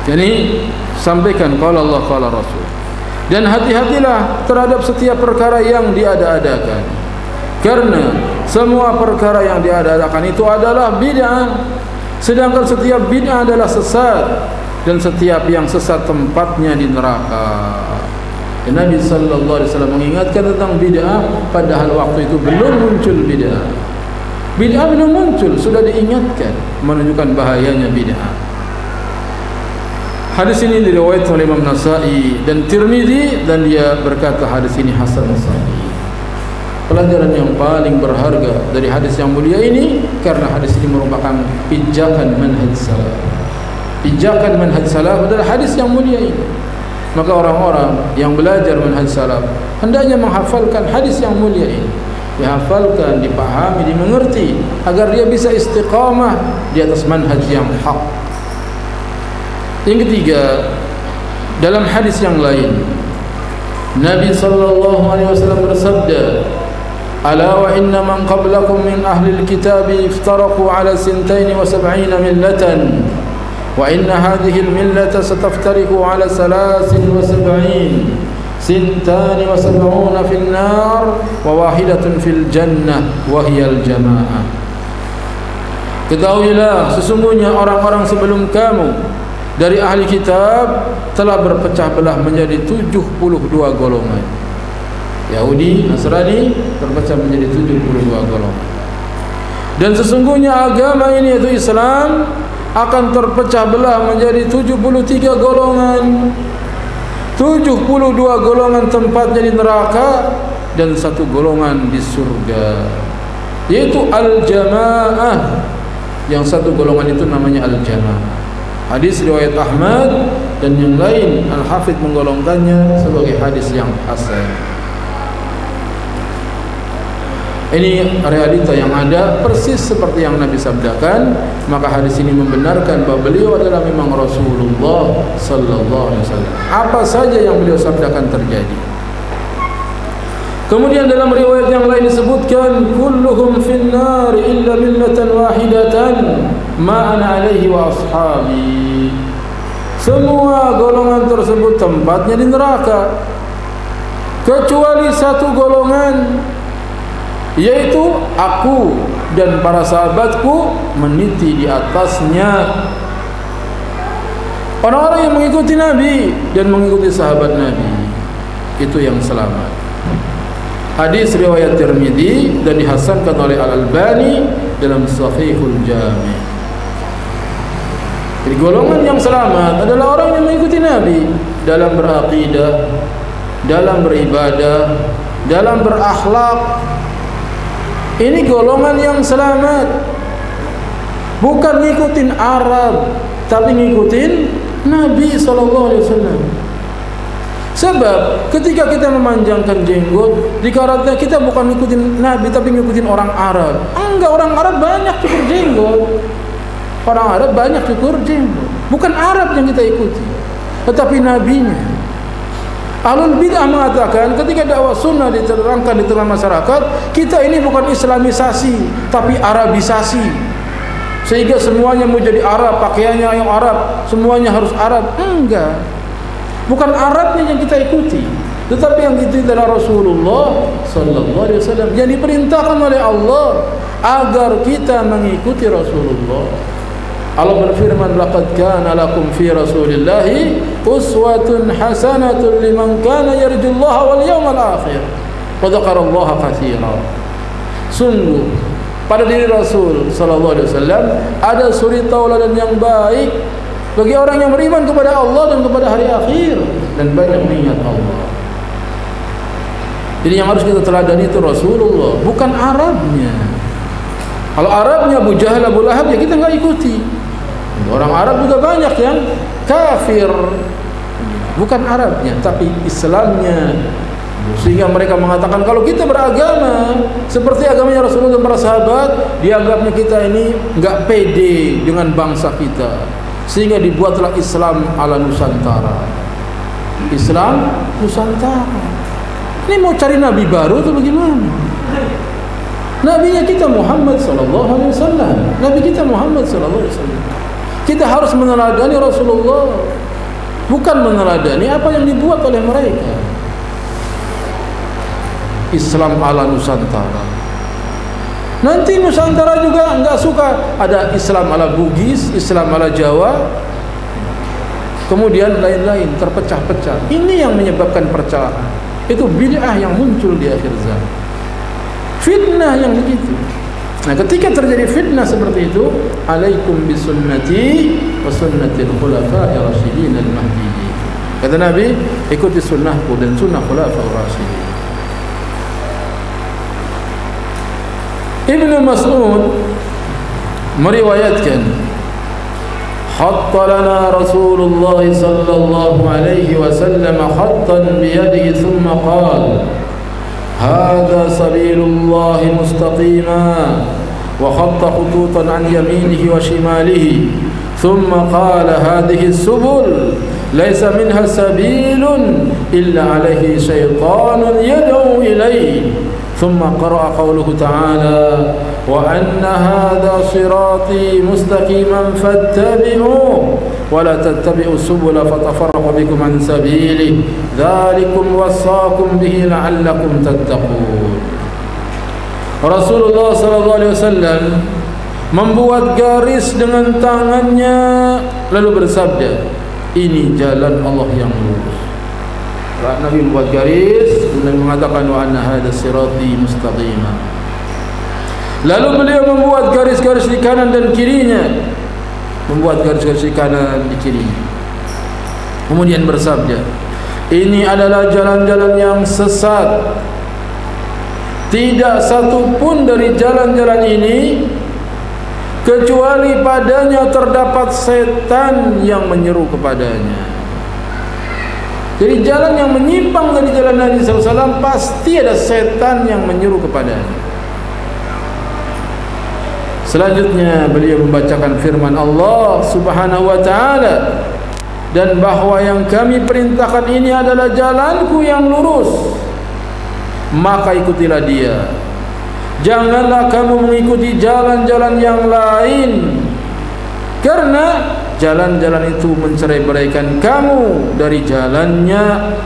Jadi sampaikan qala Allah qala Rasul. Dan hati-hatilah terhadap setiap perkara yang diada-adakan. Karena semua perkara yang diada-adakan itu adalah bid'ah. Sedangkan setiap bid'ah adalah sesat, dan setiap yang sesat tempatnya di neraka. Dan Nabi sallallahu alaihi wasallam mengingatkan tentang bid'ah padahal waktu itu belum muncul bid'ah. Bid'ah belum muncul, sudah diingatkan, menunjukkan bahayanya bid'ah. Hadis ini diriwayatkan oleh Imam Nasa'i dan Tirmizi, dan dia berkata hadis ini hasan sahih. Pelajaran yang paling berharga dari hadis yang mulia ini, karena hadis ini merupakan pijakan manhaj salaf. Pijakan manhaj salaf adalah hadis yang mulia ini. Maka orang-orang yang belajar manhaj salaf hendaknya menghafalkan hadis yang mulia ini. Dihafalkan, dipahami, dimengerti, agar dia bisa istiqamah di atas manhaj yang hak. Yang ketiga, dalam hadis yang lain Nabi sallallahu alaihi wasallam bersabda, "Ala wa inna man qablakum min ahli al-kitab iftaraqu ala 72 millatan wa inna hadhihi al-millata sataftariqu ala 73 72 fil nar wa wahidatun fil jannah wa hiya al-jamaah." Ketahuilah sesungguhnya orang-orang sebelum kamu dari ahli kitab telah berpecah belah menjadi 72 golongan. Yahudi, Nasrani terpecah menjadi 72 golongan. Dan sesungguhnya agama ini, yaitu Islam, akan terpecah belah menjadi 73 golongan. 72 golongan tempatnya di neraka dan 1 golongan di surga, yaitu al-jamaah. Yang 1 golongan itu namanya al-jamaah. Hadis riwayat Ahmad dan yang lain, Al-Hafidz menggolongkannya sebagai hadis yang hasan. Ini realita yang ada persis seperti yang Nabi sabdakan. Maka hadis ini membenarkan bahwa beliau adalah memang Rasulullah sallallahu alaihi wasallam. Apa saja yang beliau sabdakan terjadi. Kemudian dalam riwayat yang lain disebutkan, kulluhum finnar illa millatan wahidatan ma ana alaihi wa ashabi. Semua golongan tersebut tempatnya di neraka kecuali 1 golongan, yaitu aku dan para sahabatku meniti di atasnya. Orang-orang yang mengikuti Nabi dan mengikuti sahabat Nabi, itu yang selamat. Hadis riwayat Tirmizi dan dihasankan oleh Al-Albani dalam Sahihul Jami'. Jadi golongan yang selamat adalah orang yang mengikuti Nabi dalam beraqidah, dalam beribadah, dalam berakhlak. Ini golongan yang selamat. Bukan ngikutin Arab, tapi ngikutin Nabi SAW. Sebab ketika kita memanjangkan jenggot, dikarenakan kita bukan ngikutin Nabi, tapi ngikutin orang Arab. Enggak, orang Arab banyak cukur jenggot. Orang Arab banyak cukur jenggot. Bukan Arab yang kita ikuti, tetapi Nabinya. Ahlul bid'ah mengatakan ketika dakwah sunnah diterangkan di tengah masyarakat, kita ini bukan islamisasi, tapi arabisasi. Sehingga semuanya mau jadi Arab, pakaiannya yang Arab, semuanya harus Arab. Enggak. Bukan Arabnya yang kita ikuti, tetapi yang kita adalah Rasulullah sallallahu alaihi wasallam, yang diperintahkan oleh Allah agar kita mengikuti Rasulullah. Allah berfirman, laqad kana lakum fi rasulillahi uswatun hasanatun liman kana yarjullaha wal yawmal akhir wa dzakarallaha katsiran. Sungguh pada diri Rasul sallallahu alaihi wasallam ada suri tauladan yang baik bagi orang yang beriman kepada Allah dan kepada hari akhir dan banyak mengingat Allah. Jadi yang harus kita teladani itu Rasulullah, bukan Arabnya. Kalau Arabnya Abu Jahal, Abu Lahab, ya kita enggak ikuti. Orang Arab juga banyak yang kafir, bukan Arabnya tapi Islamnya. Sehingga mereka mengatakan kalau kita beragama seperti agamanya Rasulullah dan para sahabat, dianggapnya kita ini enggak pede dengan bangsa kita. Sehingga dibuatlah Islam ala Nusantara. Islam Nusantara. Ini mau cari nabi baru atau bagaimana? Nabinya kita Muhammad sallallahu alaihi wasallam. Nabi kita Muhammad sallallahu alaihi wasallam. Kita harus meneladani Rasulullah, bukan meneladani apa yang dibuat oleh mereka. Islam ala Nusantara. Nanti Nusantara juga enggak suka ada Islam ala Bugis, Islam ala Jawa, kemudian lain-lain terpecah-pecah. Ini yang menyebabkan percelahan. Itu bid'ah yang muncul di akhir zaman. Fitnah yang begitu. Nah, ketika terjadi fitnah seperti itu, alaikum bisunnati wa sunnatil khulafa'ir rasyidin al-mahdiyyin. Kata Nabi, ikuti sunnahku dan sunnah khulafa'ir rasyidin. Ibnu Mas'ud meriwayatkan, hatta lana Rasulullah sallallahu alaihi wasallam khattan bi yadihi thumma qala hadha sabilullah mustaqima wa khatta khututan an yaminihi wa shimalihi thumma qala hadhihi as-subul laysa minha sabilun illa alaihi shaytanun yad'u ilayhi. ثم قرأ قوله تعالى وأن هذا صراطي مستقيما فاتبعوه ولا تتبعوا السبل فتفرق بكم عن سبيله ذلكم وصاكم به لعلكم تتقون. Rasulullah sallallahu alaihi wasallam membuat garis dengan tangannya lalu bersabda, ini jalan Allah yang lurus. Nabi membuat garis dan mengatakan wa anna hadha sirati mustaqima. Lalu beliau membuat garis-garis di kanan dan kirinya, membuat garis-garis di kanan di kirinya. Kemudian bersabda, ini adalah jalan-jalan yang sesat. Tidak satu pun dari jalan-jalan ini kecuali padanya terdapat setan yang menyeru kepadanya. Jadi jalan yang menyimpang dari jalan Nabi SAW pasti ada setan yang menyuruh kepadanya. Selanjutnya beliau membacakan firman Allah Subhanahu wa taala, dan bahwa yang kami perintahkan ini adalah jalanku yang lurus, maka ikutilah dia. Janganlah kamu mengikuti jalan-jalan yang lain, karena jalan-jalan itu mencerai-beraikan kamu dari jalannya.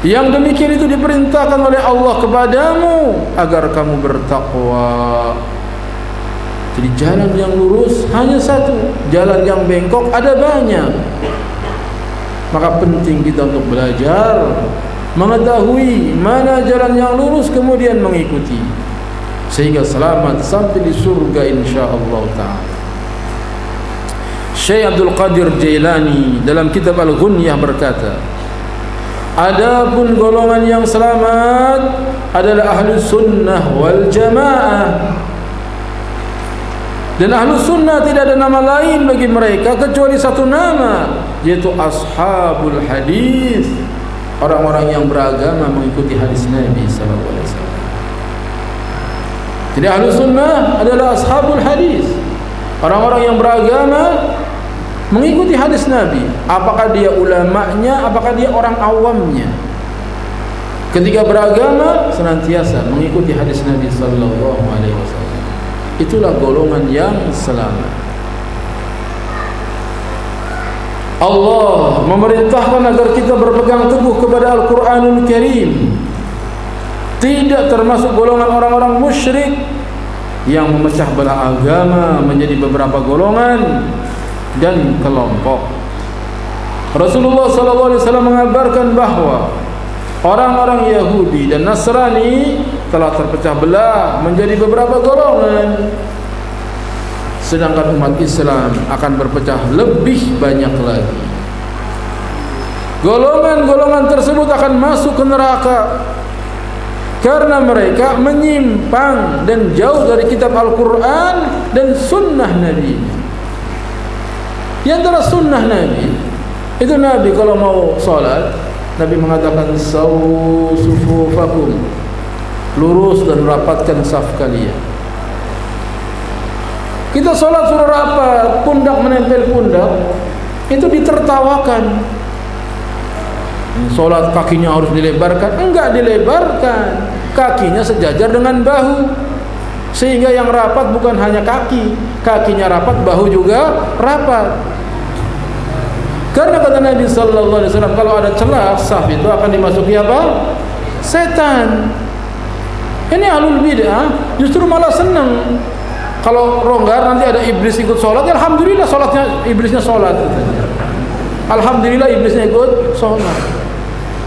Yang demikian itu diperintahkan oleh Allah kepadamu agar kamu bertakwa. Jadi jalan yang lurus hanya satu, jalan yang bengkok ada banyak. Maka penting kita untuk belajar, mengetahui mana jalan yang lurus kemudian mengikuti, sehingga selamat sampai di surga insyaallah ta'ala. Syekh Abdul Qadir Jailani dalam kitab Al-Ghunyah berkata, adapun golongan yang selamat adalah ahlu sunnah wal jamaah. Dan ahlu sunnah tidak ada nama lain bagi mereka kecuali satu nama, yaitu ashabul hadis, orang-orang yang beragama mengikuti hadis Nabi SAW. Jadi ahlu sunnah adalah ashabul hadis, orang-orang yang beragama mengikuti hadis Nabi. Apakah dia ulamanya, apakah dia orang awamnya, ketika beragama senantiasa mengikuti hadis Nabi sallallahu alaihi wasallam. Itulah golongan yang selamat. Allah memerintahkan agar kita berpegang teguh kepada Al-Quranul Karim, tidak termasuk golongan orang-orang musyrik yang memecah belah agama menjadi beberapa golongan dan kelompok. Rasulullah SAW mengabarkan bahwa orang-orang Yahudi dan Nasrani telah terpecah belah menjadi beberapa golongan, sedangkan umat Islam akan berpecah lebih banyak lagi. Golongan-golongan tersebut akan masuk ke neraka karena mereka menyimpang dan jauh dari kitab Al-Quran dan sunnah Nabi. Di antara sunnah Nabi itu, Nabi kalau mau sholat, Nabi mengatakan sawu sufufakum, lurus dan rapatkan saf kalian. Kita sholat suruh rapat, pundak menempel pundak, itu ditertawakan. Sholat kakinya harus dilebarkan, enggak dilebarkan, kakinya sejajar dengan bahu. Sehingga yang rapat bukan hanya kaki, kakinya rapat, bahu juga rapat. Karena kata Nabi sallallahu alaihi wasallam, kalau ada celah saf itu akan dimasuki apa? Setan. Ini ahlul bid'ah justru malah senang kalau longgar, nanti ada iblis ikut sholat, ya alhamdulillah sholatnya iblisnya sholat. Alhamdulillah iblisnya ikut sholat.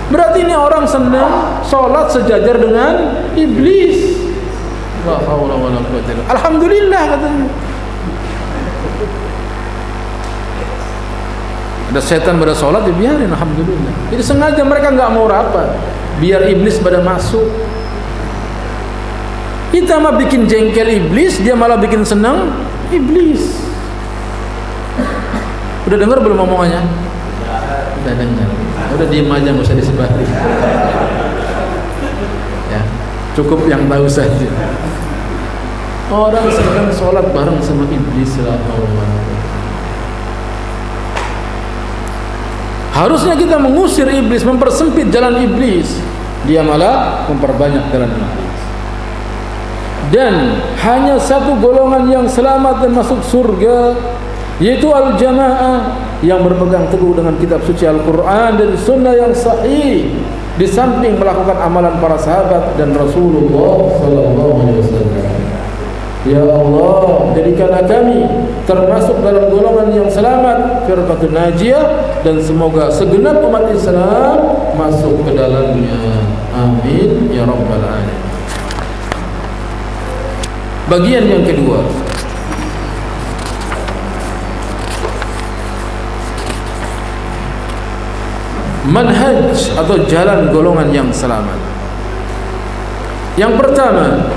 Berarti ini orang senang sholat sejajar dengan iblis. La haula wala quwwata illa billah. Alhamdulillah katanya. Ada setan pada sholat, dibiarin, alhamdulillah. Jadi sengaja mereka nggak mau rapat, biar iblis pada masuk. Kita mah bikin jengkel iblis, dia malah bikin senang iblis. Udah dengar belum omongannya? Udah dengar. Udah diem aja, nggak usah disebarin. Ya, cukup yang tahu saja. Orang sedang sholat bareng sama iblis lah. Harusnya kita mengusir iblis, mempersempit jalan iblis. Dia malah memperbanyak jalan iblis. Dan hanya satu golongan yang selamat dan masuk surga, yaitu al-jamaah, yang berpegang teguh dengan kitab suci Al-Quran dan sunnah yang sahih, di samping melakukan amalan para sahabat dan Rasulullah sallallahu alaihi wasallam. Ya Allah, jadikanlah kami termasuk dalam golongan yang selamat, firqatun najiyah, dan semoga segenap umat Islam masuk ke dalamnya. Amin ya rabbal alamin. Bagian yang kedua, manhaj atau jalan golongan yang selamat. Yang pertama,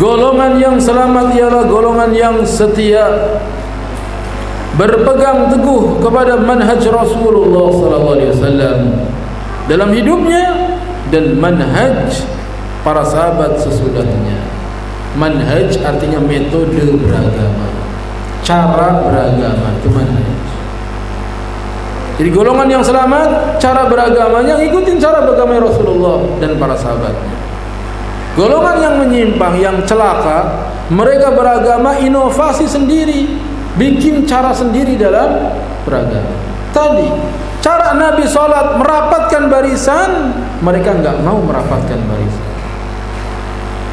golongan yang selamat ialah golongan yang setia, berpegang teguh kepada manhaj Rasulullah sallallahu alaihi wasallam dalam hidupnya dan manhaj para sahabat sesudahnya. Manhaj artinya metode beragama, cara beragama, itu manhaj. Jadi golongan yang selamat, cara beragamanya ngikutin cara beragama Rasulullah dan para sahabatnya. Golongan yang menyimpang, yang celaka, mereka beragama inovasi sendiri, bikin cara sendiri dalam beragama. Tadi cara Nabi sholat merapatkan barisan, mereka enggak mau merapatkan barisan,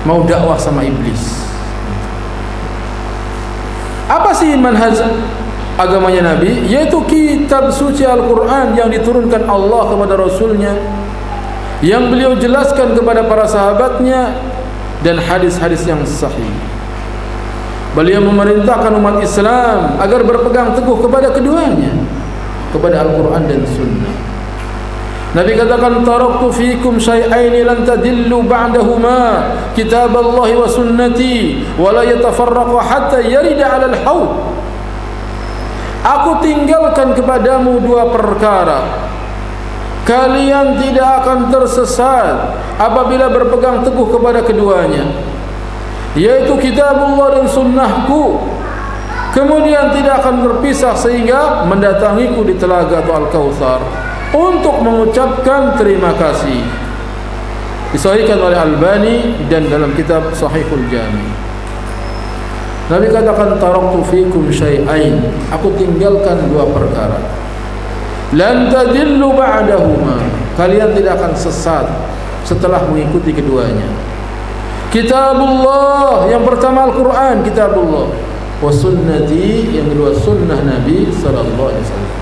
mau dakwah sama iblis. Apa sih manhaj agamanya Nabi? Yaitu kitab suci Al-Quran yang diturunkan Allah kepada Rasulnya, yang beliau jelaskan kepada para sahabatnya, dan hadis-hadis yang sahih. Beliau memerintahkan umat Islam agar berpegang teguh kepada keduanya, kepada Al-Quran dan Sunnah. Nabi katakan, taraktu fikum syai'aini lan tadillu ba'dahuma, kitaballahi wa sunnati, wa la yatafarraqa hatta yarida 'alal haud. Aku tinggalkan kepadamu dua perkara, kalian tidak akan tersesat apabila berpegang teguh kepada keduanya, yaitu kitabullah dan sunnahku, kemudian tidak akan terpisah sehingga mendatangiku di telaga atau Al-Kautsar untuk mengucapkan terima kasih. Disahihkan oleh Albani dan dalam kitab Sahihul Jami. Nabi katakan, taraktu fikum syai'ain, aku tinggalkan dua perkara, lan tadillu ba'dahuma, kalian tidak akan sesat setelah mengikuti keduanya. Kitabullah, yang pertama Al-Quran, kitabullah, wa sunnati, yang kedua sunnah Nabi sallallahu alaihi wasallam.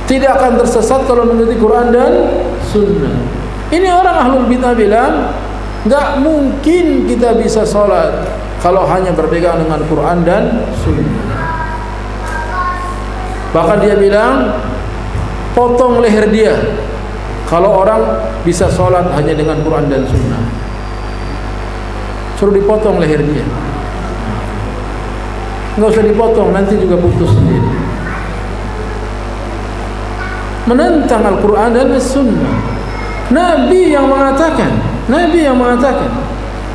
Tidak akan tersesat kalau mengikuti Quran dan sunnah. Ini orang ahlul bid'ah bilang, enggak mungkin kita bisa sholat kalau hanya berpegang dengan Quran dan sunnah. Bahkan dia bilang, potong leher dia kalau orang bisa sholat hanya dengan Quran dan sunnah. Suruh dipotong leher dia. Enggak usah dipotong, nanti juga putus sendiri. Menentang Al-Quran dan Sunnah. Nabi yang mengatakan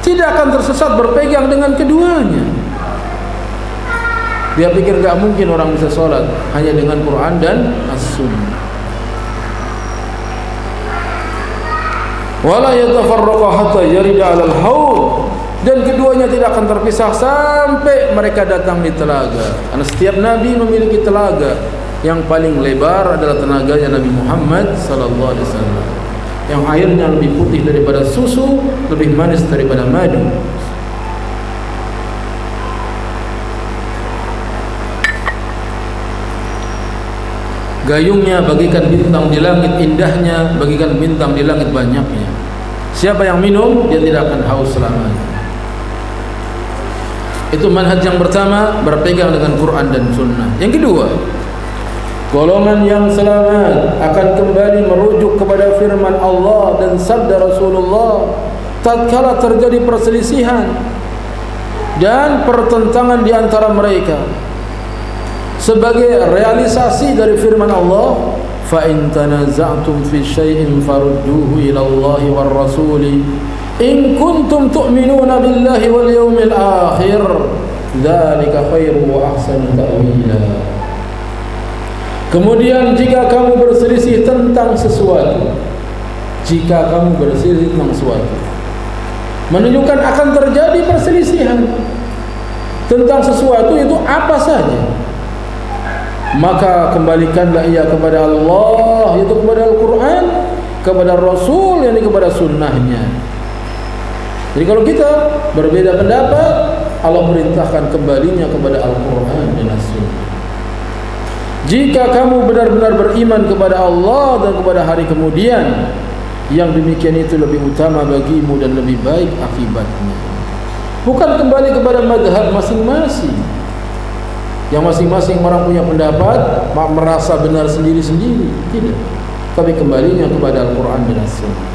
tidak akan tersesat berpegang dengan keduanya. Dia pikir enggak mungkin orang bisa sholat hanya dengan Quran dan As-Sunnah. Wala yatafarraqa hatta yarida 'alal haud, dan keduanya tidak akan terpisah sampai mereka datang di telaga. Karena setiap nabi memiliki telaga. Yang paling lebar adalah tenaganya Nabi Muhammad sallallahu alaihi wasallam, yang airnya lebih putih daripada susu, lebih manis daripada madu. Gayungnya bagikan bintang di langit, indahnya bagikan bintang di langit banyaknya. Siapa yang minum, dia tidak akan haus selamanya. Itu manhaj yang pertama, berpegang dengan Quran dan Sunnah. Yang kedua, golongan yang selamat akan kembali merujuk kepada firman Allah dan sabda Rasulullah tatkala terjadi perselisihan dan pertentangan di antara mereka, sebagai realisasi dari firman Allah, fa in tanaza'tum fi syai'in farudduhu ila Allah war rasuli in kuntum tu'minuna billahi wal yawmil akhir dzalika khairu wa ahsanu ta'wila. Kemudian jika kamu berselisih tentang sesuatu, menunjukkan akan terjadi perselisihan tentang sesuatu itu apa saja, maka kembalikanlah ia kepada Allah, yaitu kepada Al-Quran, kepada Rasul, yang kepada sunnahnya. Jadi kalau kita berbeda pendapat, Allah merintahkan kembalinya kepada Al-Quran dan As-Sunnah. Jika kamu benar-benar beriman kepada Allah dan kepada hari kemudian, yang demikian itu lebih utama bagimu dan lebih baik akibatnya. Bukan kembali kepada mazhab masing-masing, yang masing-masing orang punya pendapat, merasa benar sendiri-sendiri. Tidak. Tapi kembalinya kepada Al-Quran dan As-Sunnah.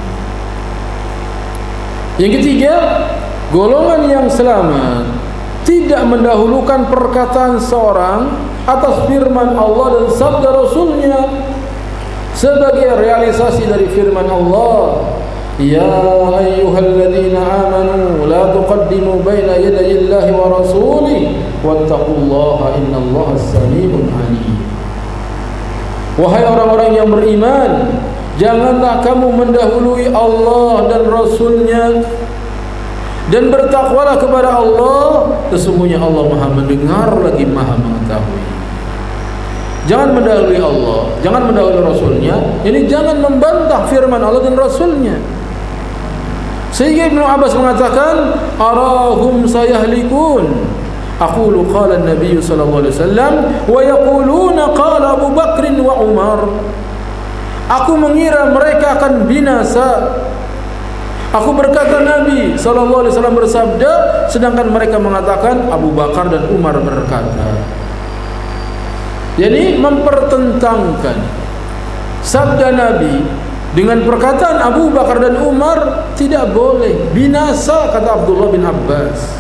Yang ketiga, golongan yang selamat tidak mendahulukan perkataan seorang atas firman Allah dan sabda Rasulnya sebagai realisasi dari firman Allah, ya ayyuhalladzina amanu la tuqaddimu baina yadayillahi wa rasulih wattaqullaha innallaha as-sami'un 'alim. Wahai orang-orang yang beriman, janganlah kamu mendahului Allah dan Rasulnya, dan bertakwalah kepada Allah, sesungguhnya Allah Maha mendengar lagi Maha mengetahui. Jangan mendahului Allah, jangan mendahului Rasulnya. Jadi jangan membantah firman Allah dan Rasulnya. Sehingga Ibnu Abbas mengatakan, arahum sayahlikun, aqulu qala an-nabiy sallallahu alaihi wasallam wa yaquluna qala Abu Bakr wa Umar. Aku mengira mereka akan binasa. Aku berkata Nabi sallallahu alaihi wasallam bersabda, sedangkan mereka mengatakan Abu Bakar dan Umar berkata. Jadi mempertentangkan sabda Nabi dengan perkataan Abu Bakar dan Umar tidak boleh. Binasa, kata Abdullah bin Abbas.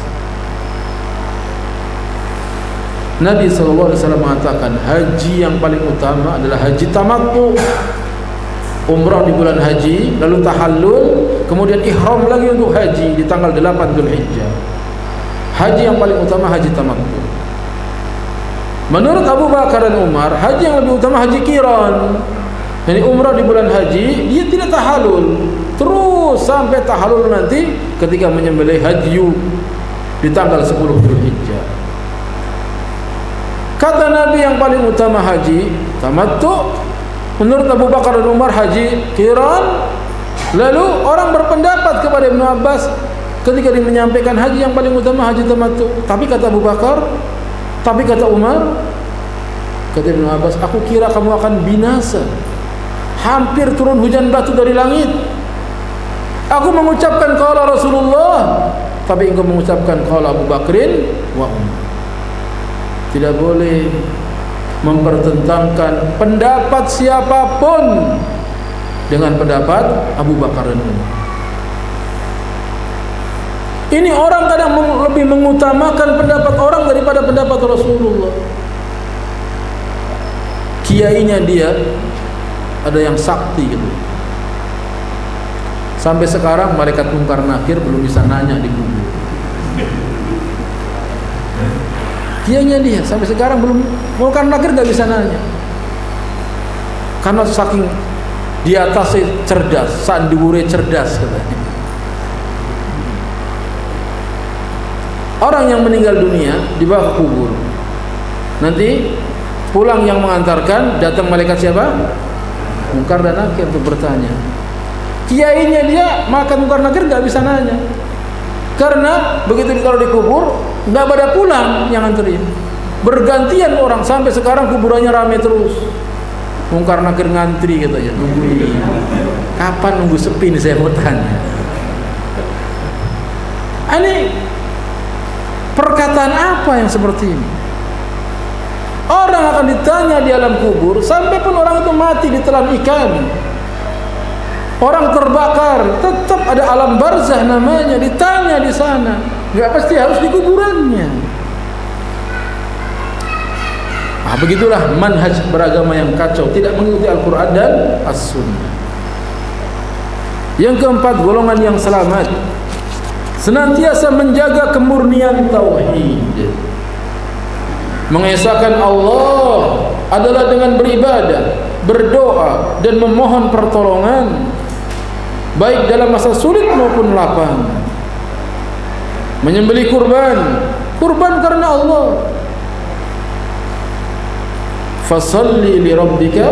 Nabi SAW mengatakan haji yang paling utama adalah haji tamattu, umrah di bulan haji, lalu tahallul, kemudian ihram lagi untuk haji di tanggal 8 Dzulhijjah. Haji yang paling utama haji tamattu. Menurut Abu Bakar dan Umar, haji yang lebih utama haji qiran. Jadi umrah di bulan haji, dia tidak tahallul, terus sampai tahallul nanti ketika menyembelih hadyu di tanggal 10 Dzulhijjah. Kata Nabi yang paling utama haji tamattu, menurut Abu Bakar dan Umar haji qiran. Lalu orang berpendapat kepada Ibnu Abbas ketika dia menyampaikan haji yang paling utama haji tamattu. Tapi kata Abu Bakar, tapi kata Umar, kata Ibnu Abbas, aku kira kamu akan binasa, hampir turun hujan batu dari langit. Aku mengucapkan qala Rasulullah, tapi engkau mengucapkan qala Abu Bakrin wa Umar. Tidak boleh mempertentangkan pendapat siapapun dengan pendapat Abu Bakar dan Umar. Ini orang kadang lebih mengutamakan pendapat orang daripada pendapat Rasulullah. Kiainya dia ada yang sakti gitu. Sampai sekarang malaikat mungkar nakir belum bisa nanya di kubur. Kiainya dia sampai sekarang belum, mungkar nakir gak bisa nanya. Karena saking di atasnya cerdas, sandiwure cerdas katanya. Orang yang meninggal dunia dibawa ke kubur. Nanti pulang yang mengantarkan, datang malaikat siapa? Munkar dan Nakir untuk bertanya. Kiainya dia makan Munkar Nakir nggak bisa nanya, karena begitu ditaruh di kubur nggak pada pulang yang nganterin. Bergantian orang, sampai sekarang kuburannya ramai terus. Munkar Nakir ngantri katanya, nungguin. Kapan nunggu sepi nih saya mau tanya. Ini perkataan apa yang seperti ini? Orang akan ditanya di alam kubur, sampai pun orang itu mati ditelan ikan, orang terbakar, tetap ada alam barzah namanya, ditanya di sana. Nggak pasti harus di kuburannya. Begitulah manhaj beragama yang kacau, tidak mengikuti Al-Quran dan As-Sunnah. Yang keempat, golongan yang selamat senantiasa menjaga kemurnian tauhid. Mengesahkan Allah adalah dengan beribadah, berdoa dan memohon pertolongan, baik dalam masa sulit maupun lapang. Menyembelih kurban karena Allah. Fasalli li rabbika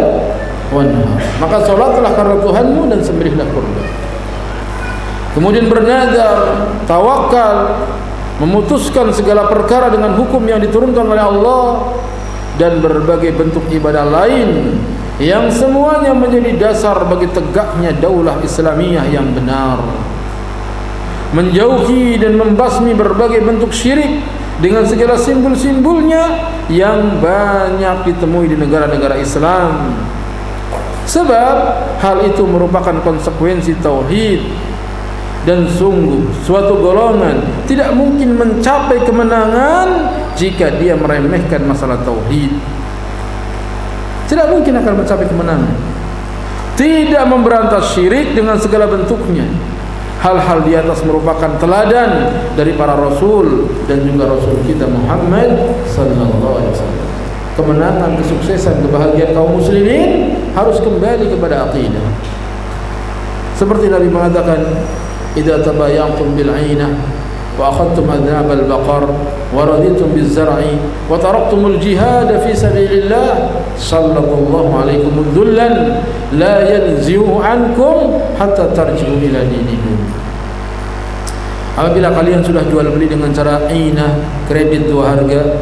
wanhar. Maka salatlah karena Tuhanmu dan sembelihlah kurban. Kemudian bernazar, tawakal, memutuskan segala perkara dengan hukum yang diturunkan oleh Allah, dan berbagai bentuk ibadah lain yang semuanya menjadi dasar bagi tegaknya daulah Islamiyah yang benar. Menjauhi dan membasmi berbagai bentuk syirik dengan segala simbol-simbolnya yang banyak ditemui di negara-negara Islam. Sebab hal itu merupakan konsekuensi tauhid, dan sungguh suatu golongan tidak mungkin mencapai kemenangan jika dia meremehkan masalah tauhid. Tidak mungkin akan mencapai kemenangan. Tidak memberantas syirik dengan segala bentuknya. Hal-hal di atas merupakan teladan dari para rasul dan juga rasul kita Muhammad sallallahu alaihi wasallam. Kemenangan, kesuksesan, kebahagiaan kaum muslimin harus kembali kepada aqidah. Seperti Nabi mengatakan, "Idza tabayantum bil 'ainah wa akhadtum adnab al baqar wa raditum biz zar'i wa taraktumul jihad fi sabilillah sallallahu alaikum dhullan la yanzihu ankum hatta tarji'u ila dinikum." Apabila kalian sudah jual beli dengan cara ainah, kredit dua harga,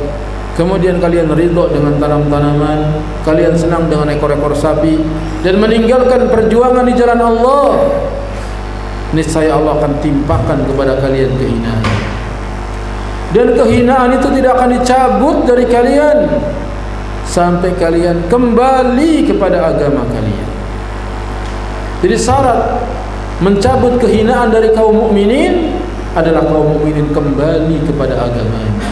kemudian kalian ridho dengan tanam-tanaman, kalian senang dengan ekor-ekor sapi, dan meninggalkan perjuangan di jalan Allah, niscaya Allah akan timpakan kepada kalian kehinaan. Dan kehinaan itu tidak akan dicabut dari kalian sampai kalian kembali kepada agama kalian. Jadi syarat mencabut kehinaan dari kaum mukminin adalah kaum mukminin kembali kepada agamanya,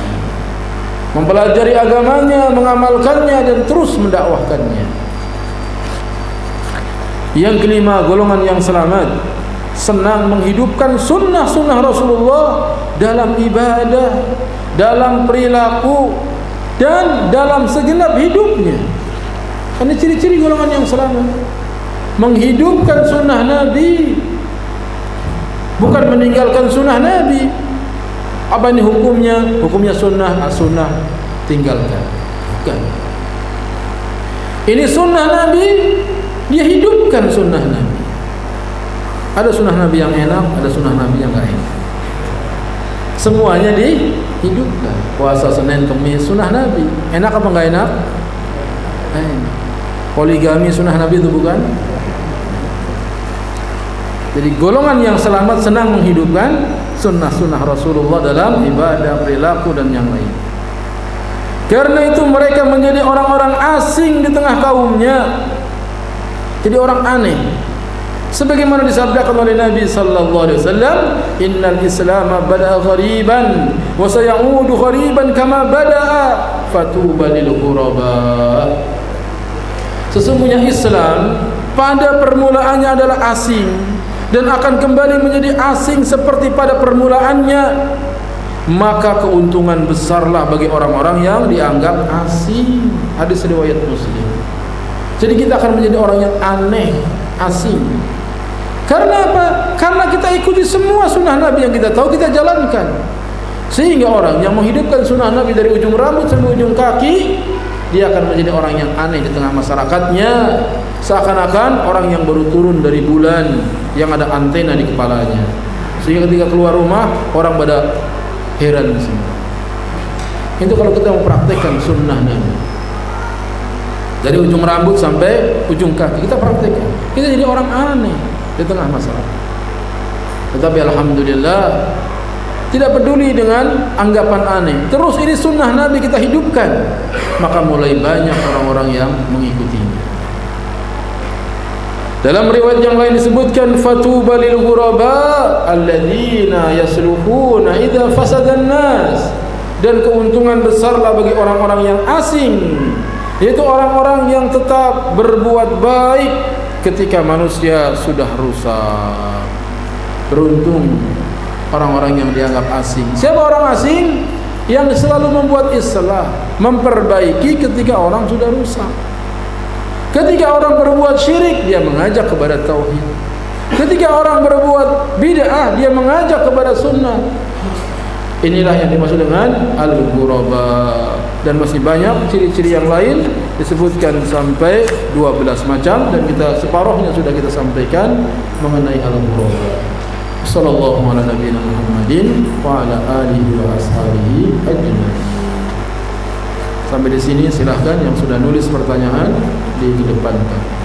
mempelajari agamanya, mengamalkannya, dan terus mendakwahkannya. Yang kelima, golongan yang selamat senang menghidupkan sunnah-sunnah Rasulullah dalam ibadah, dalam perilaku, dan dalam segenap hidupnya. Ini ciri-ciri golongan yang selamat. Menghidupkan sunnah Nabi, bukan meninggalkan sunnah Nabi. Apa ini hukumnya? Hukumnya sunnah, sunnah tinggalkan. Bukan. Ini sunnah Nabi, dia hidupkan sunnah Nabi. Ada sunnah Nabi yang enak, ada sunnah Nabi yang enggak enak. Semuanya dihidupkan. Puasa Senin Kamis sunnah Nabi. Enak apa enggak enak? Enak. Poligami sunnah Nabi itu bukan? Jadi golongan yang selamat senang menghidupkan sunnah-sunnah Rasulullah dalam ibadah, perilaku, dan yang lain. Karena itu mereka menjadi orang-orang asing di tengah kaumnya. Jadi orang aneh. Sebagaimana disabdakan oleh Nabi sallallahu alaihi wasallam, "Innal Islam bada'a ghariban wa sayaudu ghariban kama bada'a, fatuba lil ghuraba." Sesungguhnya Islam pada permulaannya adalah asing dan akan kembali menjadi asing seperti pada permulaannya. Maka keuntungan besarlah bagi orang-orang yang dianggap asing. Hadis riwayat Muslim. Jadi kita akan menjadi orang yang aneh, asing. Karena apa? Karena kita ikuti semua sunnah Nabi yang kita tahu, kita jalankan. Sehingga orang yang menghidupkan sunnah Nabi dari ujung rambut sampai ujung kaki, dia akan menjadi orang yang aneh di tengah masyarakatnya, seakan-akan orang yang baru turun dari bulan yang ada antena di kepalanya. Sehingga ketika keluar rumah, orang pada heran semua. Itu kalau kita mempraktekkan sunnah Nabi dari ujung rambut sampai ujung kaki, kita praktekkan, kita jadi orang aneh di tengah masyarakat. Tetapi alhamdulillah, tidak peduli dengan anggapan aneh, terus ini sunnah Nabi kita hidupkan, maka mulai banyak orang-orang yang mengikutinya. Dalam riwayat yang lain disebutkan, fatuba lil ghuraba alladzina yasluhuna idza fasadan nas, dan keuntungan besarlah bagi orang-orang yang asing, yaitu orang-orang yang tetap berbuat baik ketika manusia sudah rusak. Beruntung orang-orang yang dianggap asing. Siapa orang asing? Yang selalu membuat islah, memperbaiki ketika orang sudah rusak. Ketika orang berbuat syirik, dia mengajak kepada tauhid. Ketika orang berbuat bid'ah, dia mengajak kepada sunnah. Inilah yang dimaksud dengan al-ghuraba. Dan masih banyak ciri-ciri yang lain disebutkan sampai 12 macam, dan kita separuhnya sudah kita sampaikan mengenai al-ghuraba. Sallallahu ala nabiyina Muhammadin wa ala alihi wa ashabihi ajma'in. Sampai di sini silahkan yang sudah nulis pertanyaan dikedepankan.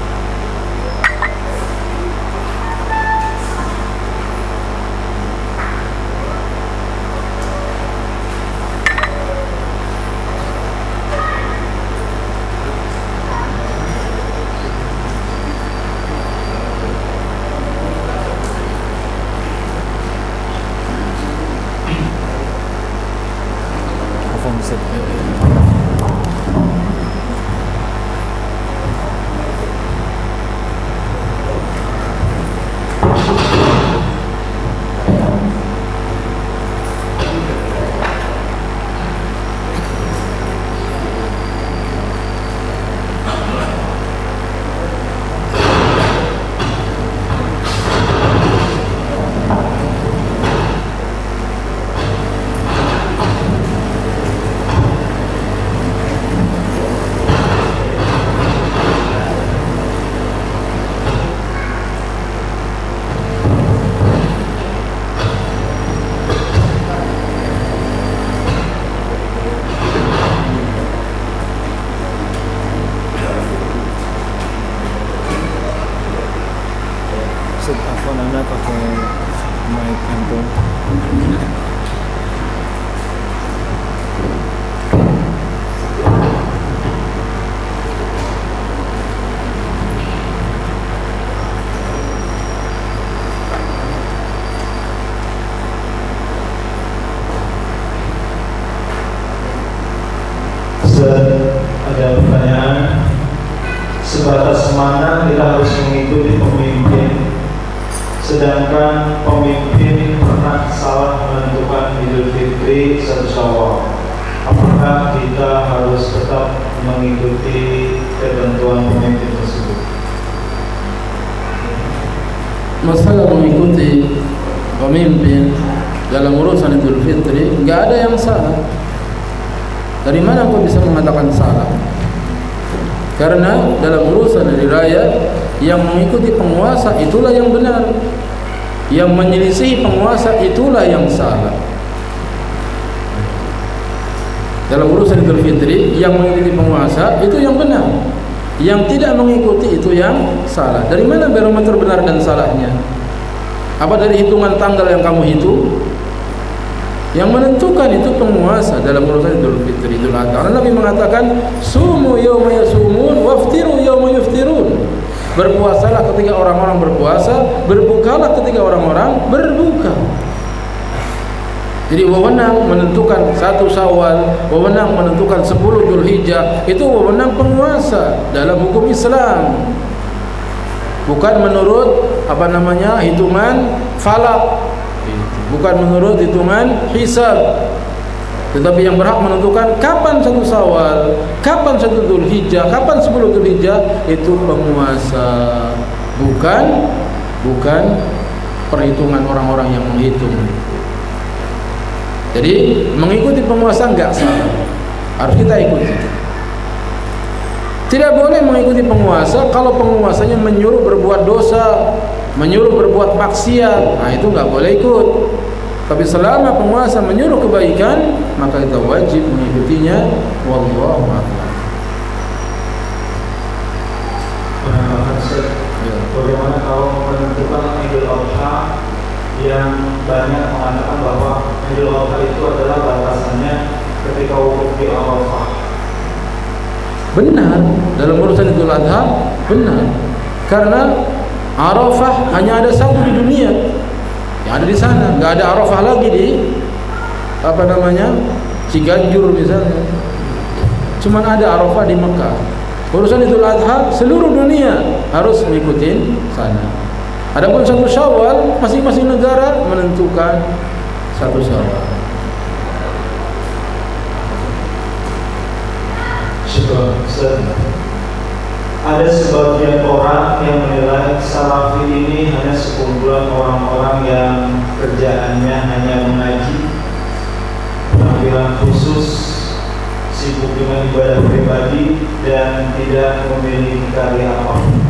Ada pertanyaan, sebatas mana kita harus mengikuti pemimpin, sedangkan pemimpin pernah salah menentukan Idul Fitri 1 Syawal? Apakah kita harus tetap mengikuti ketentuan pemimpin tersebut? Masalah mengikuti pemimpin dalam urusan Idul Fitri, nggak ada yang salah. Dari mana kau bisa mengatakan salah? Karena dalam urusan hari raya, yang mengikuti penguasa itulah yang benar, yang menyelisih penguasa itulah yang salah. Dalam urusan Idul Fitri, yang mengikuti penguasa itu yang benar, yang tidak mengikuti itu yang salah. Dari mana barometer benar dan salahnya? Apa dari hitungan tanggal yang kamu hitung? Yang menentukan itu penguasa dalam urusan Idul Fitri, Idul Adha. Karena Nabi mengatakan, sumu yawma yasumun waftiru yawma yuftirun. Berpuasalah ketika orang-orang berpuasa, berbukalah ketika orang-orang berbuka. Jadi wewenang menentukan 1 Syawal, wewenang menentukan 10 Dzulhijjah, itu wewenang penguasa dalam hukum Islam. Bukan menurut hitungan falak, bukan menurut hitungan hisab, tetapi yang berhak menentukan kapan 1 Syawal, kapan 1 Dzulhijjah, kapan 10 Dzulhijjah itu penguasa. bukan perhitungan orang-orang yang menghitung. Jadi mengikuti penguasa enggak salah, harus kita ikuti. Tidak boleh mengikuti penguasa kalau penguasanya menyuruh berbuat dosa, menyuruh berbuat maksiat, nah itu enggak boleh ikut. Tapi selama penguasa menyuruh kebaikan, maka kita wajib mengikutinya. Wallahu a'lam. Bagaimana kalau menentukan Idul Adha yang banyak mengatakan bahwa Idul Adha itu adalah batasannya ketika wukuf di Arafah? Benar, dalam urusan Idul Adha benar. Karena Arafah hanya ada satu di dunia, yang ada di sana. Nggak ada Arafah lagi di Ciganjur misalnya. Cuman ada Arafah di Mekah. Urusan Idul Adha seluruh dunia harus mengikuti sana. Adapun 1 Syawal, masing-masing negara menentukan 1 Syawal. Ada sebagian orang yang menilai Salafi ini hanya sekumpulan orang-orang yang kerjaannya hanya mengaji, penampilan khusus, sibuk dengan ibadah pribadi dan tidak memiliki karya apapun.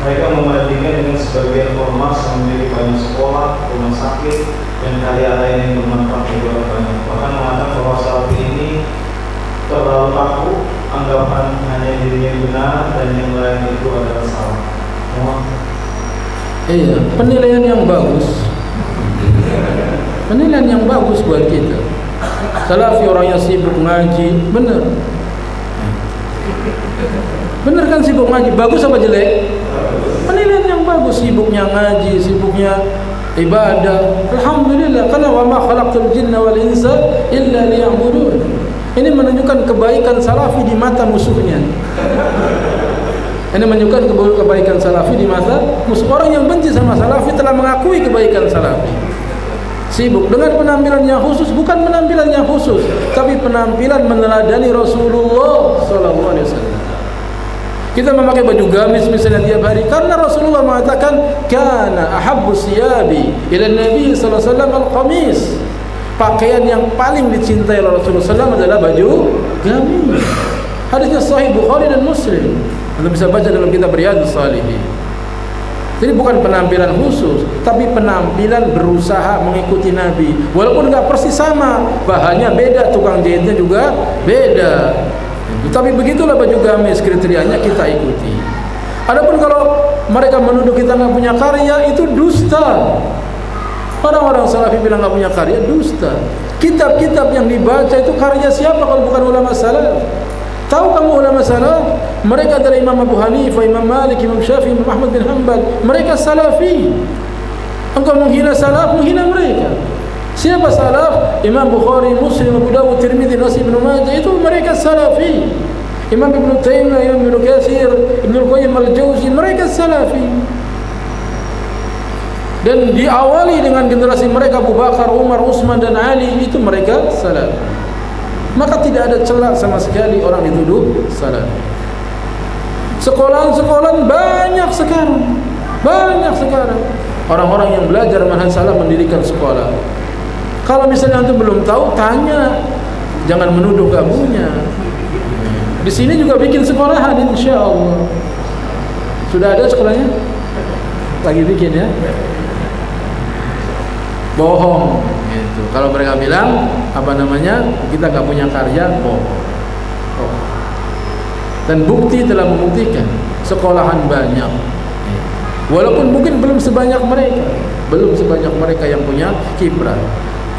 Mereka membandingkan dengan sebagian ormas yang memiliki banyak sekolah, rumah sakit, dan karya lain yang bermanfaat bagi banyak. Bahkan mengatakan bahwa Salafi ini terlalu kaku, anggapan hanya dirinya benar dan yang lain itu adalah salah. Iya, penilaian yang bagus. Penilaian yang bagus buat kita. Salafi orang yang sibuk ngaji, benar. Benar kan sibuk ngaji, bagus apa jelek? Penilaian yang bagus, sibuknya ngaji, sibuknya ibadah. Alhamdulillah, karena wa ma khalaqtul jinna wal insa illa liya'budun. Ini menunjukkan kebaikan Salafi di mata musuhnya. Ini menunjukkan kebaikan Salafi di mata musuh. Orang yang benci sama Salafi telah mengakui kebaikan Salafi. Sibuk dengan penampilan yang khusus, bukan penampilan yang khusus, tapi penampilan meneladani Rasulullah sallallahu alaihi wasallam. Kita memakai baju gamis misalnya tiap hari karena Rasulullah mengatakan kana ahabbu siyabi ila Nabi sallallahu alaihi wasallam al-qamis. Pakaian yang paling dicintai oleh Rasulullah SAW adalah baju gamis. Hadisnya sahih Bukhari dan Muslim. Anda bisa baca dalam kitab Riyadhus Shalihin. Jadi bukan penampilan khusus, tapi penampilan berusaha mengikuti Nabi. Walaupun enggak persis sama, bahannya beda, tukang jahitnya juga beda. Tapi begitulah baju gamis, kriterianya kita ikuti. Adapun kalau mereka menuduh kita enggak punya karya, itu dusta. Orang-orang Salafi bilang enggak punya karya, dusta. Kitab-kitab yang dibaca itu karya siapa kalau bukan ulama salaf? Tahu kamu ulama salaf? Mereka adalah Imam Abu Hanifah, Imam Malik, Imam Syafi'i, Imam Ahmad bin Hanbal. Mereka Salafi. Engkau menghina salaf, menghina mereka. Siapa salaf? Imam Bukhari, Muslim, Abu Dawud, Tirmidzi, Nasai, Ibnu Majah, itu mereka Salafi. Imam Ibnu Taimiyah, Imam Ibnu Katsir, Ibnu Qayyim al-Jauzi, mereka Salafi. Dan diawali dengan generasi mereka Abu Bakar, Umar, Utsman dan Ali, itu mereka Salafi. Maka tidak ada celah sama sekali orang dituduh Salafi. Sekolahan-sekolahan banyak sekarang. Banyak sekarang orang-orang yang belajar manhaj salaf mendirikan sekolah. Kalau misalnya antum belum tahu, tanya. Jangan menuduh kamunya. Di sini juga bikin sekolahan insyaallah. Sudah ada sekolahnya? Lagi bikin ya. Bohong gitu. Kalau mereka bilang kita nggak punya karya, bohong. Dan bukti telah membuktikan sekolahan banyak. Walaupun mungkin belum sebanyak mereka yang punya kiprah.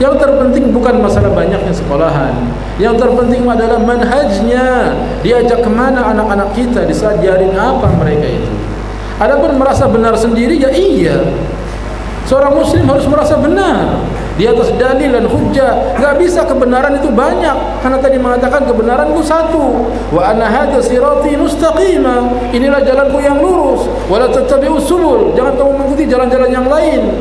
Yang terpenting bukan masalah banyaknya sekolahan. Yang terpenting adalah manhajnya. Diajak kemana anak-anak kita, disajarin apa mereka itu. Adapun merasa benar sendiri, ya iya. Seorang muslim harus merasa benar di atas dalil dan hujjah. Enggak bisa kebenaran itu banyak, karena tadi mengatakan kebenaranku satu. Wa anna hadza sirati mustaqima. Inilah jalanku yang lurus. Wala tattabi'us subul. Jangan kamu mengikuti jalan-jalan yang lain.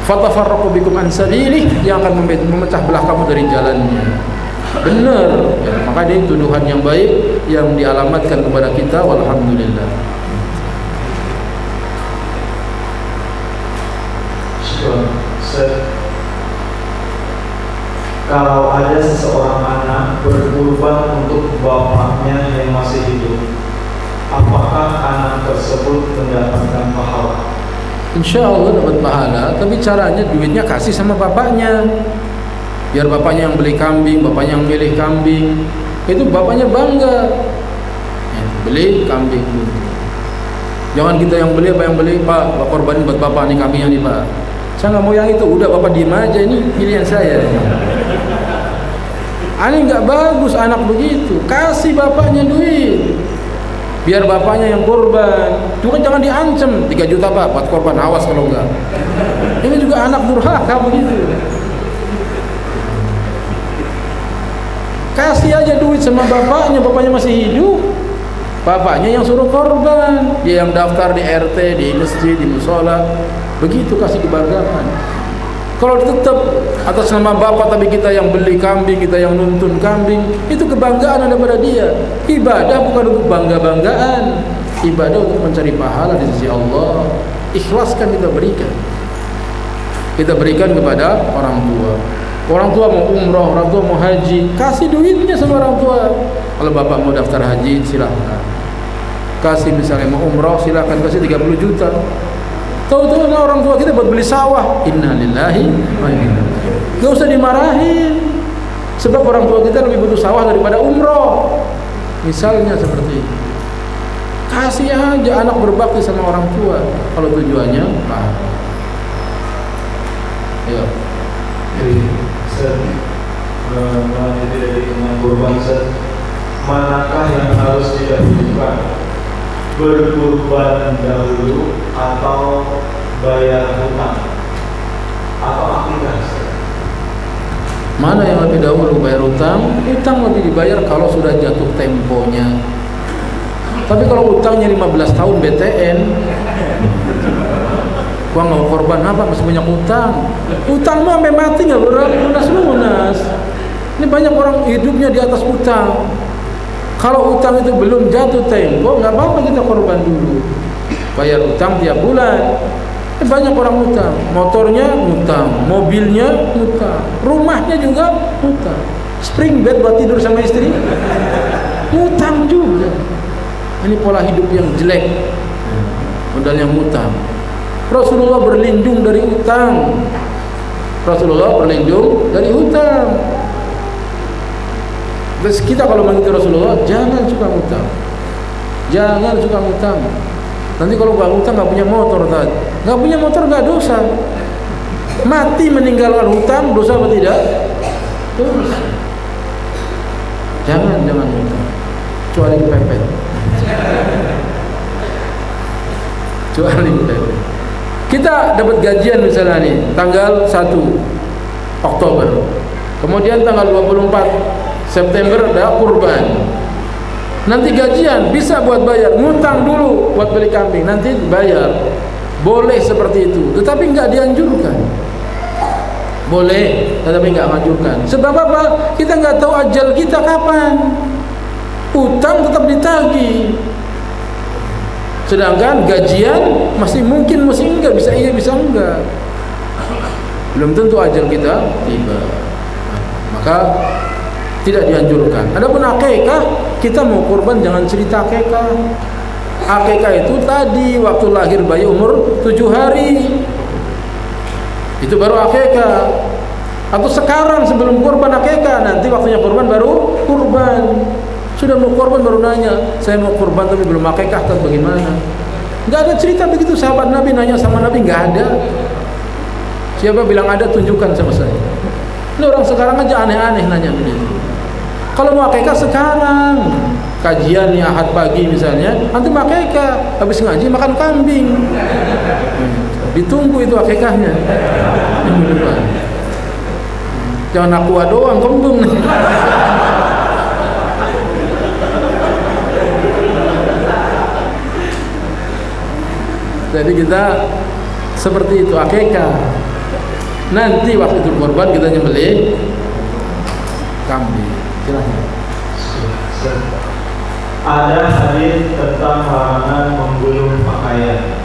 Fatafarraqu bikum an sabilih, yang akan memecah belah kamu dari jalannya. Benar. Ya, maka ini tuduhan yang baik yang dialamatkan kepada kita, walhamdulillah. kalau ada seseorang anak berkurban untuk bapaknya yang masih hidup, apakah anak tersebut mendapatkan pahala? Insya Allah dapat pahala, tapi caranya duitnya kasih sama bapaknya. Biar bapaknya yang beli kambing, bapaknya yang milih kambing, itu bapaknya bangga. Ya, beli kambing. Jangan kita yang beli, apa yang beli, Pak, korbanin buat bapak nih kambingnya nih Pak. Saya nggak mau yang itu, udah bapak diem aja, ini pilihan saya. Ini nggak bagus anak begitu, kasih bapaknya duit. Biar bapaknya yang korban. Juga jangan diancam 3 juta Pak buat korban, awas kalau enggak. Ini juga anak durhaka begitu. Kasih aja duit sama bapaknya, bapaknya masih hidup. Bapaknya yang suruh korban, dia yang daftar di RT, di masjid, di musola. Begitu kasih kebanggaan. Kalau tetap atas nama bapak tapi kita yang beli kambing, kita yang nuntun kambing, itu kebanggaan ada pada dia. Ibadah bukan untuk bangga-banggaan, ibadah untuk mencari pahala di sisi Allah. Ikhlaskan kita berikan. Kita berikan kepada orang tua. Orang tua mau umroh, orang tua mau haji, kasih duitnya sama orang tua. Kalau bapak mau daftar haji, silahkan. Kasih misalnya mau umroh, silahkan kasih 30 juta. Tahu-tahu orang tua kita buat beli sawah, innalillahi wa inna ilaihi raji'un. Gak usah dimarahin, sebab orang tua kita lebih butuh sawah daripada umroh. Misalnya seperti itu. Kasih aja anak berbakti sama orang tua, kalau tujuannya paham. Ayo. Melanjutkan dari Imam Kurban, manakah yang harus didahulukan, berkurban dahulu atau bayar hutang atau akikah? Mana yang lebih dahulu, bayar hutang? Hutang lebih dibayar kalau sudah jatuh temponya. Tapi kalau hutangnya 15 tahun BTN, gua nggak mau korban apa, masih banyak hutang. Hutang mah sampai mati nggak lunas. Ini banyak orang hidupnya di atas hutang. Kalau hutang itu belum jatuh tempo, nggak apa-apa kita korban dulu. Bayar hutang tiap bulan. Banyak orang hutang, motornya hutang, mobilnya hutang, rumahnya juga hutang. Spring bed buat tidur sama istri, hutang juga. Ini pola hidup yang jelek, modalnya hutang. Rasulullah berlindung dari hutang. Rasulullah berlindung dari hutang. Terus kita kalau mengikuti Rasulullah, jangan suka hutang. Jangan suka hutang. Nanti kalau nggak hutang nggak punya motor tadi. Nggak punya motor nggak dosa. Mati meninggalkan hutang dosa apa tidak? Dosa. Jangan hutang. Kecuali kepepet. Kecuali kepepet. Kita dapat gajian misalnya nih tanggal 1 Oktober. Kemudian tanggal 24 September ada kurban. Nanti gajian bisa buat bayar, ngutang dulu buat beli kambing, nanti bayar. Boleh seperti itu, tetapi nggak dianjurkan. Boleh, tetapi nggak menganjurkan. Sebab apa? Kita nggak tahu ajal kita kapan. Utang tetap ditagih. Sedangkan gajian masih mungkin, masih enggak, bisa iya, bisa enggak. Belum tentu ajal kita tiba. Maka tidak dianjurkan. Adapun akikah, kita mau kurban jangan cerita akikah. Akikah itu tadi waktu lahir bayi umur 7 hari. Itu baru akikah. Atau sekarang sebelum kurban akikah, nanti waktunya kurban baru kurban. Sudah mau kurban baru nanya, saya mau kurban tapi belum akikah, atau bagaimana? Enggak ada cerita begitu. Sahabat Nabi nanya sama Nabi, enggak ada. Siapa bilang ada, tunjukkan sama saya. Ini orang sekarang aja aneh-aneh nanya begitu. Kalau mau akikah sekarang, kajian nih Ahad pagi misalnya, nanti mau akikah, habis ngaji makan kambing. Ditunggu itu akikahnya. Jangan aqua doang, kembung nih. Jadi kita seperti itu akikah. Nanti waktu itu kurban kita nyembelih kambing. Silahkan. Ada hadis tentang larangan menggulung pakaian,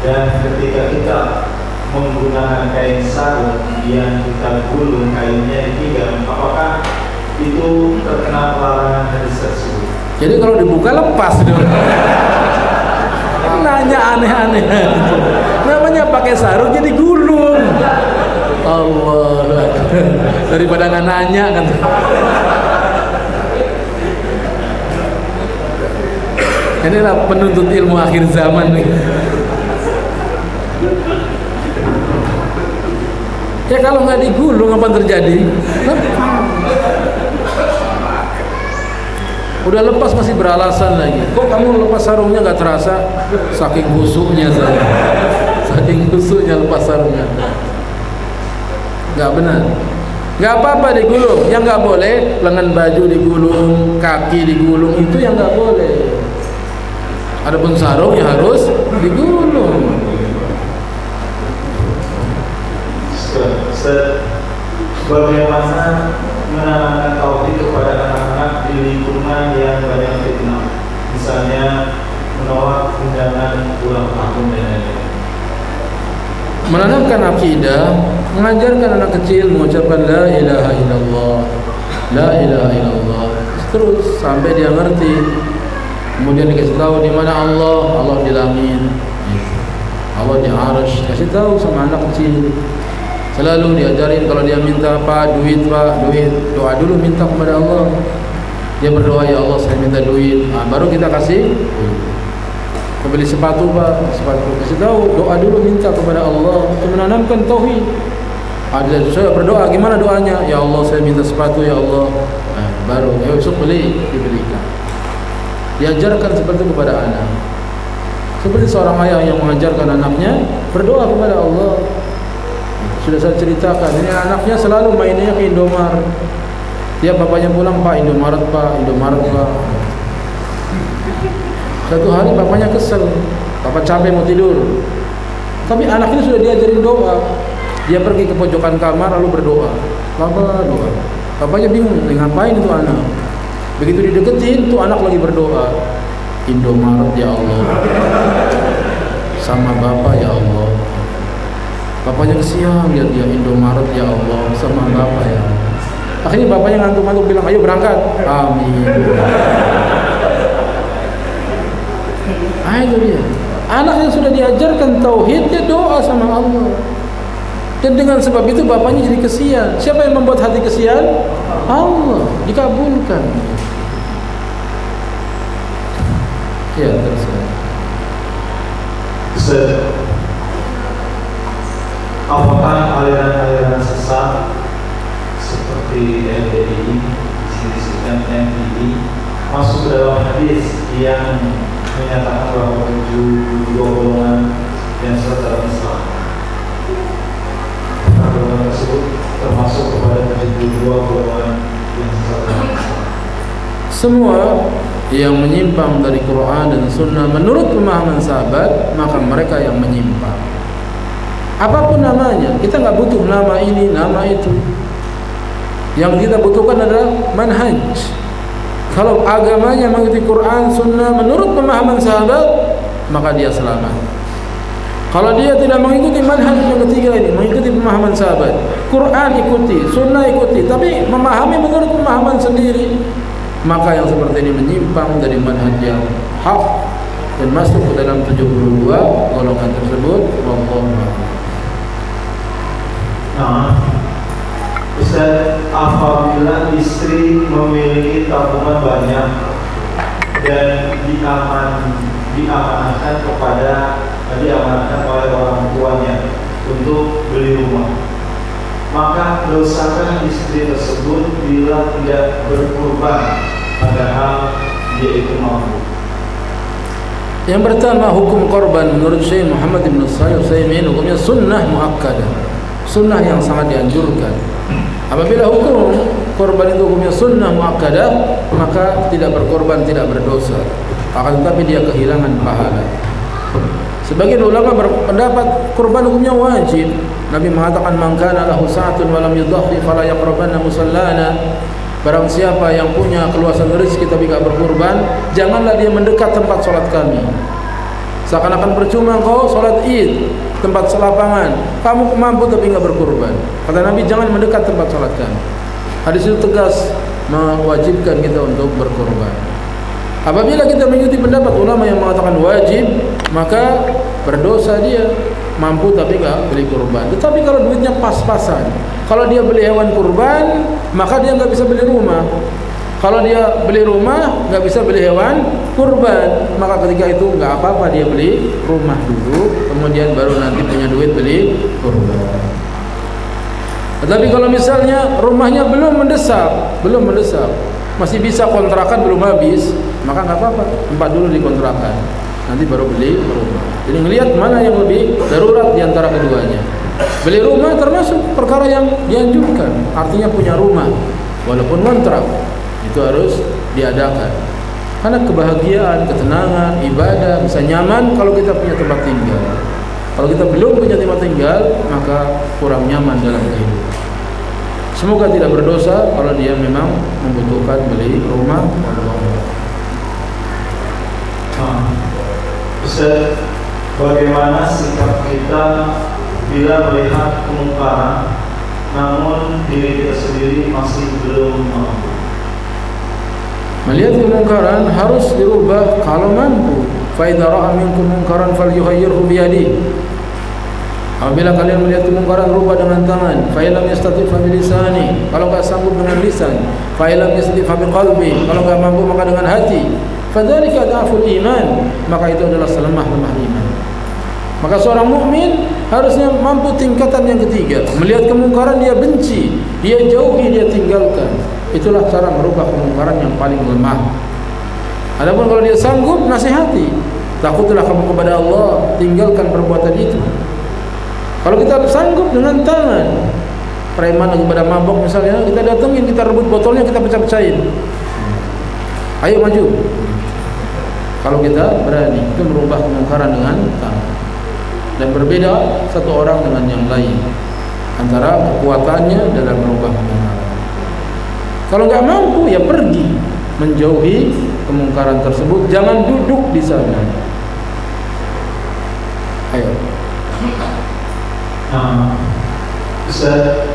dan ketika kita menggunakan kain sarung yang kita gulung kainnya dipegang, apakah itu terkena larangan hadis tersebut? Jadi kalau dibuka lepas dulu. Nanya aneh-aneh. Namanya pakai sarung jadi gulung. Allah, daripada nggak nanya kan. Inilah penuntut ilmu akhir zaman nih. Ya kalau nggak digulung apa terjadi? Udah lepas masih beralasan lagi. Kok kamu lepas sarungnya nggak terasa? Saking busuknya saya. Saking busuknya lepas sarungnya. Nggak benar. Nggak apa-apa digulung. Yang nggak boleh lengan baju digulung, kaki digulung, itu yang nggak boleh. Adapun sarung ya harus digulung. Bagaimana menanamkan tauhid kepada anak-anak di lingkungan yang banyak fitnah, misalnya menolak undangan ulang tahun dan lain-lain? Menanamkan akidah, mengajarkan anak kecil mengucapkan la ilaha illallah, la ilaha illallah, terus sampai dia ngerti. Kemudian dikasih tahu di mana Allah, Allah di langit, Allah di arsy. Kasih tahu sama anak kecil. Selalu diajarin kalau dia minta apa, duit pak, duit, doa dulu minta kepada Allah. Dia berdoa, ya Allah saya minta duit, baru kita kasih. Beli sepatu pak, sepatu, kasih tahu, doa dulu minta kepada Allah untuk menanamkan tauhid. Ada saya berdoa, gimana doanya? Ya Allah saya minta sepatu ya Allah, baru ya besok beli, dibelikan. Diajarkan seperti itu kepada anak. Seperti seorang ayah yang mengajarkan anaknya berdoa kepada Allah. Sudah saya ceritakan, ini anaknya selalu mainnya ke Indomaret. Tiap bapaknya pulang, Pak Indomaret Pak, Indomaret Pak. Satu hari bapaknya kesel, bapak capek mau tidur. Tapi anak ini sudah diajarin doa. Dia pergi ke pojokan kamar lalu berdoa. Bapak doa. Bapaknya bingung, ngapain itu anak? Begitu dideketin, tuh anak lagi berdoa. Indomaret ya Allah. Sama bapak ya Allah. Bapaknya kesian lihat dia, Indomaret ya Allah sama bapak ya. Akhirnya bapaknya ngantuk-ngantuk bilang, ayo berangkat. Amin. Itu dia. Anak yang sudah diajarkan tauhid, dia doa sama Allah. Dan dengan sebab itu bapaknya jadi kesian. Siapa yang membuat hati kesian? Allah. Dikabulkan. Ya, teruskan. Apakah aliran-aliran sesat seperti LDI, disebutkan MDI, masuk dalam hadis yang menyatakan bahwa dua golongan yang sesat dalam Islam? Golongan tersebut termasuk kepada 72 golongan yang sesat dalam Islam. Semua yang menyimpang dari Quran dan Sunnah menurut pemahaman sahabat, maka mereka yang menyimpang. Apapun namanya, kita nggak butuh nama ini, nama itu. Yang kita butuhkan adalah manhaj. Kalau agamanya mengikuti Quran, Sunnah menurut pemahaman sahabat, maka dia selamat. Kalau dia tidak mengikuti manhaj yang ketiga ini, mengikuti pemahaman sahabat, Quran ikuti, Sunnah ikuti, tapi memahami menurut pemahaman sendiri, maka yang seperti ini menyimpang dari manhaj yang hak dan masuk ke dalam 72 golongan tersebut. Wallahu a'lam. Nah, Ustaz, apabila istri memiliki tabungan banyak dan diamanahkan oleh orang tuanya untuk beli rumah, maka dosakah istri tersebut bila tidak berkurban padahal dia itu mampu? Yang pertama, hukum korban menurut Syekh Muhammad bin Shalih Al-Utsaimin hukumnya sunnah muakkadah, sunnah yang sangat dianjurkan. Apabila hukum korban itu hukumnya sunnah muakkadah, maka tidak berkorban tidak berdosa, akan tetapi dia kehilangan pahala. Sebagian ulama berpendapat korban hukumnya wajib. Nabi mengatakan, man kana lahu sa'atun wa lam yudhi fala yaqrabanna musallana. Barang siapa yang punya keluasan rezeki tapi tidak berkorban, janganlah dia mendekat tempat sholat kami. Seakan-akan percuma kau sholat id tempat selapangan, kamu mampu tapi enggak berkurban. Kata Nabi, jangan mendekat tempat sholat kami. Hadis itu tegas mewajibkan kita untuk berkurban. Apabila kita mengikuti pendapat ulama yang mengatakan wajib, maka berdosa dia, mampu tapi enggak beli kurban. Tetapi kalau duitnya pas-pasan, kalau dia beli hewan kurban, maka dia enggak bisa beli rumah. Kalau dia beli rumah, nggak bisa beli hewan kurban, maka ketika itu nggak apa-apa dia beli rumah dulu, kemudian baru nanti punya duit beli kurban. Tetapi kalau misalnya rumahnya belum mendesak, masih bisa kontrakan belum habis, maka nggak apa-apa, tempat dulu dikontrakan, nanti baru beli rumah. Jadi ngelihat mana yang lebih darurat di antara keduanya. Beli rumah termasuk perkara yang dianjurkan, artinya punya rumah, walaupun kontrak. Itu harus diadakan karena kebahagiaan, ketenangan, ibadah bisa nyaman kalau kita punya tempat tinggal. Kalau kita belum punya tempat tinggal, maka kurang nyaman dalam kehidupan. Semoga tidak berdosa kalau dia memang membutuhkan beli rumah. Ustaz, bagaimana sikap kita bila melihat kemungkaran namun diri kita sendiri masih belum mampu? Melihat kemungkaran harus dirubah kalau mampu. Fa idza ra'a minkum munkaran falyughayyirhu bi yadihi. Apabila kalian melihat kemungkaran, rubah dengan tangan. Fa illam yastati' fa bi lisani. Kalau enggak sanggup dengan lisan. Fa illam yastati' fa bi qalbi. Kalau enggak mampu maka dengan hati. Fadzalika dhaful iman. Maka itu adalah selemah-lemah iman. Maka seorang mukmin harusnya mampu tingkatan yang ketiga. Melihat kemungkaran dia benci, dia jauhi, dia tinggalkan. Itulah cara merubah kemungkaran yang paling lemah. Adapun kalau dia sanggup, nasihati. Takutlah kamu kepada Allah, tinggalkan perbuatan itu. Kalau kita sanggup dengan tangan, preman lagi pada mabok misalnya, kita datengin, kita rebut botolnya, kita pecah-pecahin. Ayo maju. Kalau kita berani, itu merubah kemungkaran dengan tangan. Dan berbeda satu orang dengan yang lain antara kekuatannya dalam merubah kemungkaran. Kalau nggak mampu, ya pergi menjauhi kemungkaran tersebut. Jangan duduk di sana. Ayo. Ustaz,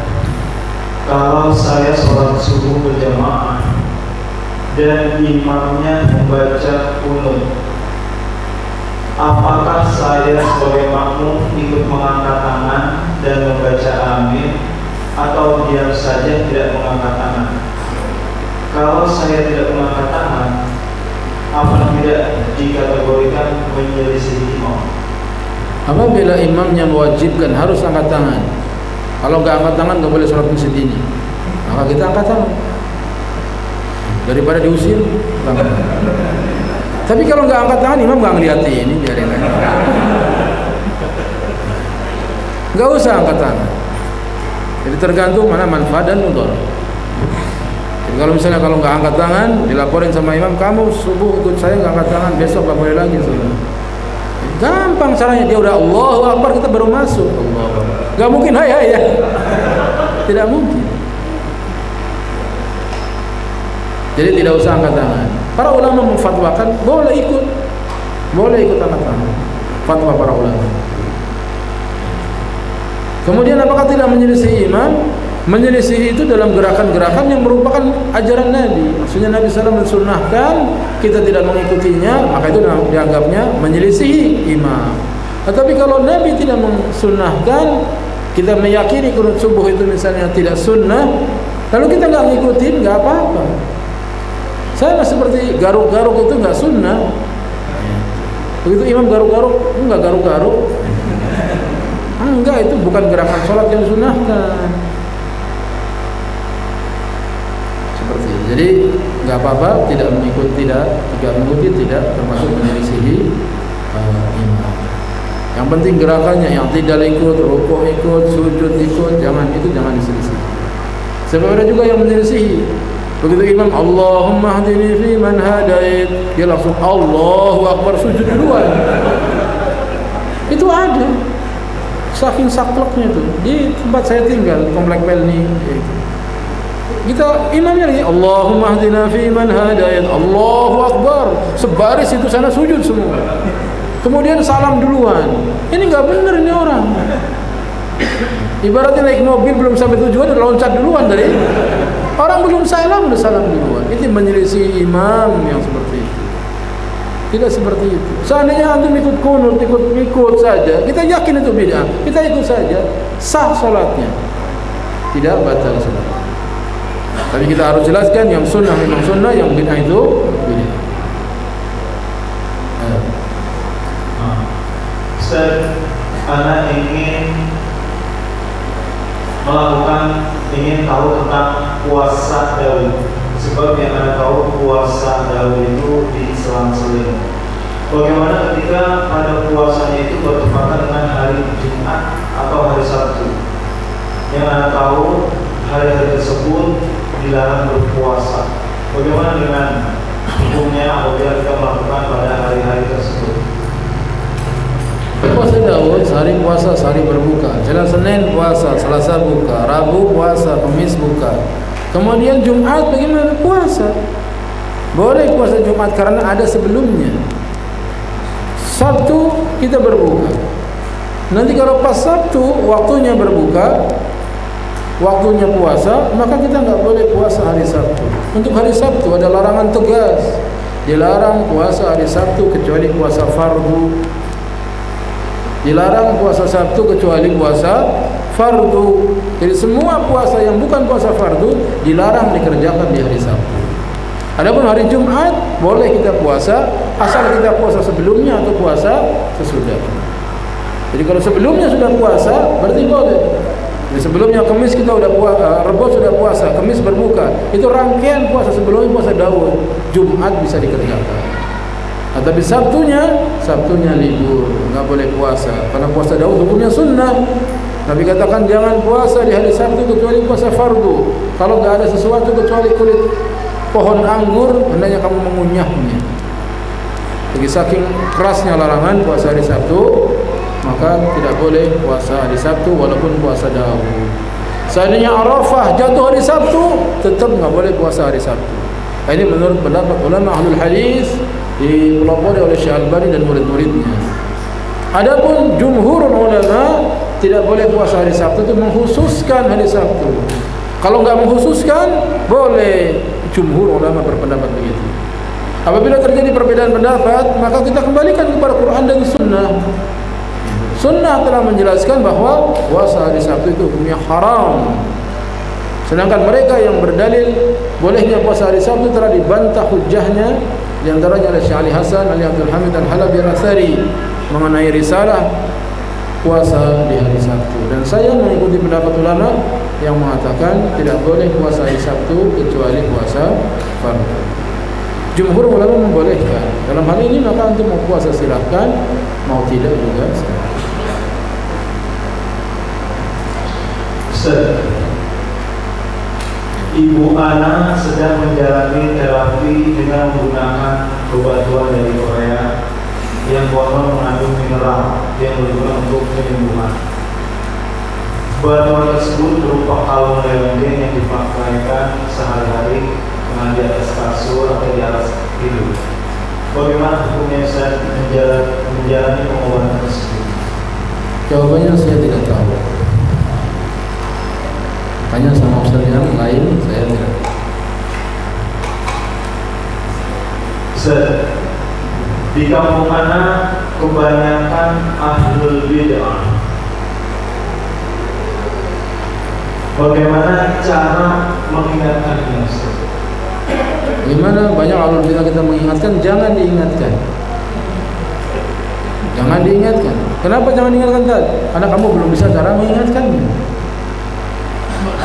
kalau saya sholat subuh berjamaah dan imamnya membaca qunut, apakah saya sebagai makmum ikut mengangkat tangan dan membaca amin, atau diam saja tidak mengangkat tangan? Kalau saya tidak mengangkat tangan, apa tidak dikategorikan menyelisih imam? Apabila imamnya mewajibkan harus angkat tangan, kalau nggak angkat tangan nggak boleh sholat masjid ini, maka kita angkat tangan daripada diusir. Tapi kalau nggak angkat tangan, imam nggak ngeliatin, ini biarin aja. Nggak usah angkat tangan. Jadi tergantung mana manfaat dan mudarat. Kalau misalnya kalau nggak angkat tangan, dilaporin sama imam, kamu subuh ikut saya nggak angkat tangan, besok nggak boleh lagi. Gampang caranya, dia udah Allahu Akbar, kita baru masuk. Nggak mungkin hai ya, tidak mungkin. Jadi tidak usah angkat tangan. Para ulama memfatwakan boleh ikut angkat tangan. Fatwa para ulama. Kemudian apakah tidak menyelisih imam? Menyelisih itu dalam gerakan-gerakan yang merupakan ajaran Nabi. Maksudnya Nabi SAW mensunnahkan, kita tidak mengikutinya, maka itu dianggapnya menyelisihi imam. Tetapi kalau Nabi tidak mensunnahkan, kita meyakini qunut subuh itu misalnya tidak sunnah, lalu kita nggak ngikutin, nggak apa-apa. Sama seperti garuk-garuk itu nggak sunnah. Begitu imam garuk-garuk, nggak garuk-garuk. Enggak, itu bukan gerakan sholat yang disunnahkan. Jadi nggak apa-apa tidak mengikuti, tidak termasuk menyelisihi imam. Yang penting gerakannya, yang tidak ikut, rukuk ikut, sujud ikut, jangan diselisih. Sebab ada juga yang menyelisihi. Begitu imam Allahumma hdini fi man hadait, dia langsung Allahu Akbar sujud duluan. Itu ada. Saking sakleknya itu di tempat saya tinggal, Komplek Pelni. Kita imamnya lagi Allahumma hdina fi man hadait, Allahu Akbar, sebaris itu sana sujud semua. kemudian salam duluan. Ini nggak benar ini orang. Ibaratnya naik mobil belum sampai tujuan udah loncat duluan dari orang belum salam udah salam duluan. Itu menyelisih imam yang seperti itu. Tidak seperti itu. Seandainya antum ikut kunut, ikut saja, kita yakin itu bid'ah, kita ikut saja, sah salatnya, tidak batal salat. Tapi kita harus jelaskan yang sunnah memang sunnah, yang bid'ah itu bid'ah. Ustaz, anak ingin tahu tentang puasa Daud. Sebab yang anda tahu puasa Daud itu diselang-seling. Bagaimana ketika pada puasanya itu bertepatan dengan hari Jumat atau hari Sabtu? Yang anda tahu hari-hari tersebut dilarang berpuasa. Bagaimana dengan hukumnya apabila kita melakukan pada hari-hari tersebut? Puasa Daud, sehari puasa, sehari berbuka. Jalan Senin puasa, Selasa buka, Rabu puasa, Kamis buka. Kemudian Jumat bagaimana puasa? Boleh puasa Jumat karena ada sebelumnya. Sabtu kita berbuka. Nanti kalau pas Sabtu waktunya berbuka, waktunya puasa, maka kita nggak boleh puasa hari Sabtu. Untuk hari Sabtu ada larangan tegas. Dilarang puasa hari Sabtu kecuali puasa fardu. Dilarang puasa Sabtu kecuali puasa fardu. Jadi semua puasa yang bukan puasa fardu dilarang dikerjakan di hari Sabtu. Adapun hari Jumat boleh kita puasa asal kita puasa sebelumnya atau puasa sesudah. Jadi kalau sebelumnya sudah puasa berarti boleh. Jadi sebelumnya Kamis kita sudah puasa, Rebo sudah puasa, Kamis berbuka. Itu rangkaian puasa sebelumnya puasa Daud. Jumat bisa dikerjakan. Tapi Sabtunya libur, nggak boleh puasa. Karena puasa Daud hukumnya sunnah. Nabi katakan jangan puasa di hari Sabtu kecuali puasa fardu. Kalau nggak ada sesuatu kecuali kulit pohon anggur, hendaknya kamu mengunyahnya. Jadi saking kerasnya larangan puasa hari Sabtu, maka tidak boleh puasa hari Sabtu walaupun puasa Daud. Seandainya Arafah jatuh hari Sabtu, tetap nggak boleh puasa hari Sabtu. Ini menurut pendapat ulama ahlul hadis, dipelopori oleh Syekh Albani dan murid-muridnya. Adapun jumhur ulama tidak boleh puasa hari Sabtu, itu mengkhususkan hari Sabtu. Kalau enggak mengkhususkan, boleh. Jumhur ulama berpendapat begitu. Apabila terjadi perbedaan pendapat, maka kita kembalikan kepada Quran dan Sunnah. Sunnah telah menjelaskan bahwa puasa hari Sabtu itu hukumnya haram. Sedangkan mereka yang berdalil bolehnya puasa hari Sabtu telah dibantah hujjahnya, di antaranya oleh Syekh Ali Hasan, Ali Abdul Hamid dan Halabi Al-Athari mengenai risalah puasa di hari Sabtu. Dan saya mengikuti pendapat ulama yang mengatakan tidak boleh puasa hari Sabtu kecuali puasa fardu. Jumhur ulama membolehkan. Dalam hal ini maka untuk mau puasa silahkan, mau tidak juga silahkan. Ibu Ana sedang menjalani terapi dengan menggunakan obat-obatan dari Korea yang konon mengandung mineral yang berguna untuk penyembuhan. Obat-obatan tersebut berupa kalung leontin yang dipakaikan sehari-hari dengan di atas kasur atau di atas tidur. Bagaimana hukumnya saat menjalani pengobatan tersebut? Jawabannya saya tidak tahu. Tanya sama ustaz yang lain, saya tidak. Ustaz, di kampung mana kebanyakan ahlul bid'ah? Bagaimana cara mengingatkannya, Ustaz? Gimana banyak ahlul bid'ah kita mengingatkan, jangan diingatkan. Jangan diingatkan. Kenapa jangan diingatkan? Karena kamu belum bisa cara mengingatkannya.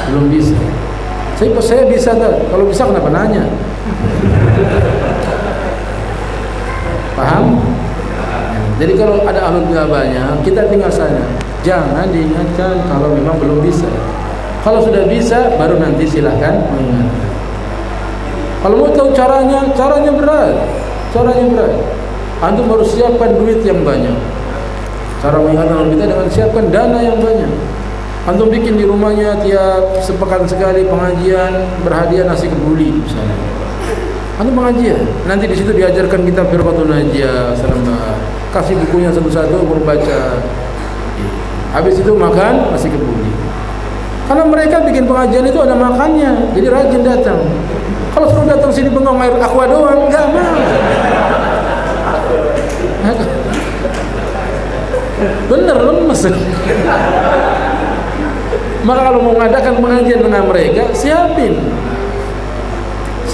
Belum bisa. Saya bisa tak? Kalau bisa kenapa nanya? Paham? Jadi kalau ada ahlul bid'ah banyak, kita tinggal sana. Jangan diingatkan kalau memang belum bisa. Kalau sudah bisa, baru nanti silahkan mengingatkan. Kalau mau tahu caranya berat. Caranya berat. Antum harus siapkan duit yang banyak. Cara mengingatkan ahlul bid'ah dengan siapkan dana yang banyak. Antum bikin di rumahnya tiap sepekan sekali pengajian, berhadiah nasi kebuli misalnya. Antum pengajian, nanti di situ diajarkan kitab Firqatun Najiyah, salam kasih bukunya satu-satu, baca. Habis itu makan, masih kebuli. Karena mereka bikin pengajian itu ada makannya, jadi rajin datang. Kalau suruh datang sini bengong air aqua doang, enggak mau. Bener lemes. Maka kalau mau mengadakan pengajian dengan mereka, siapin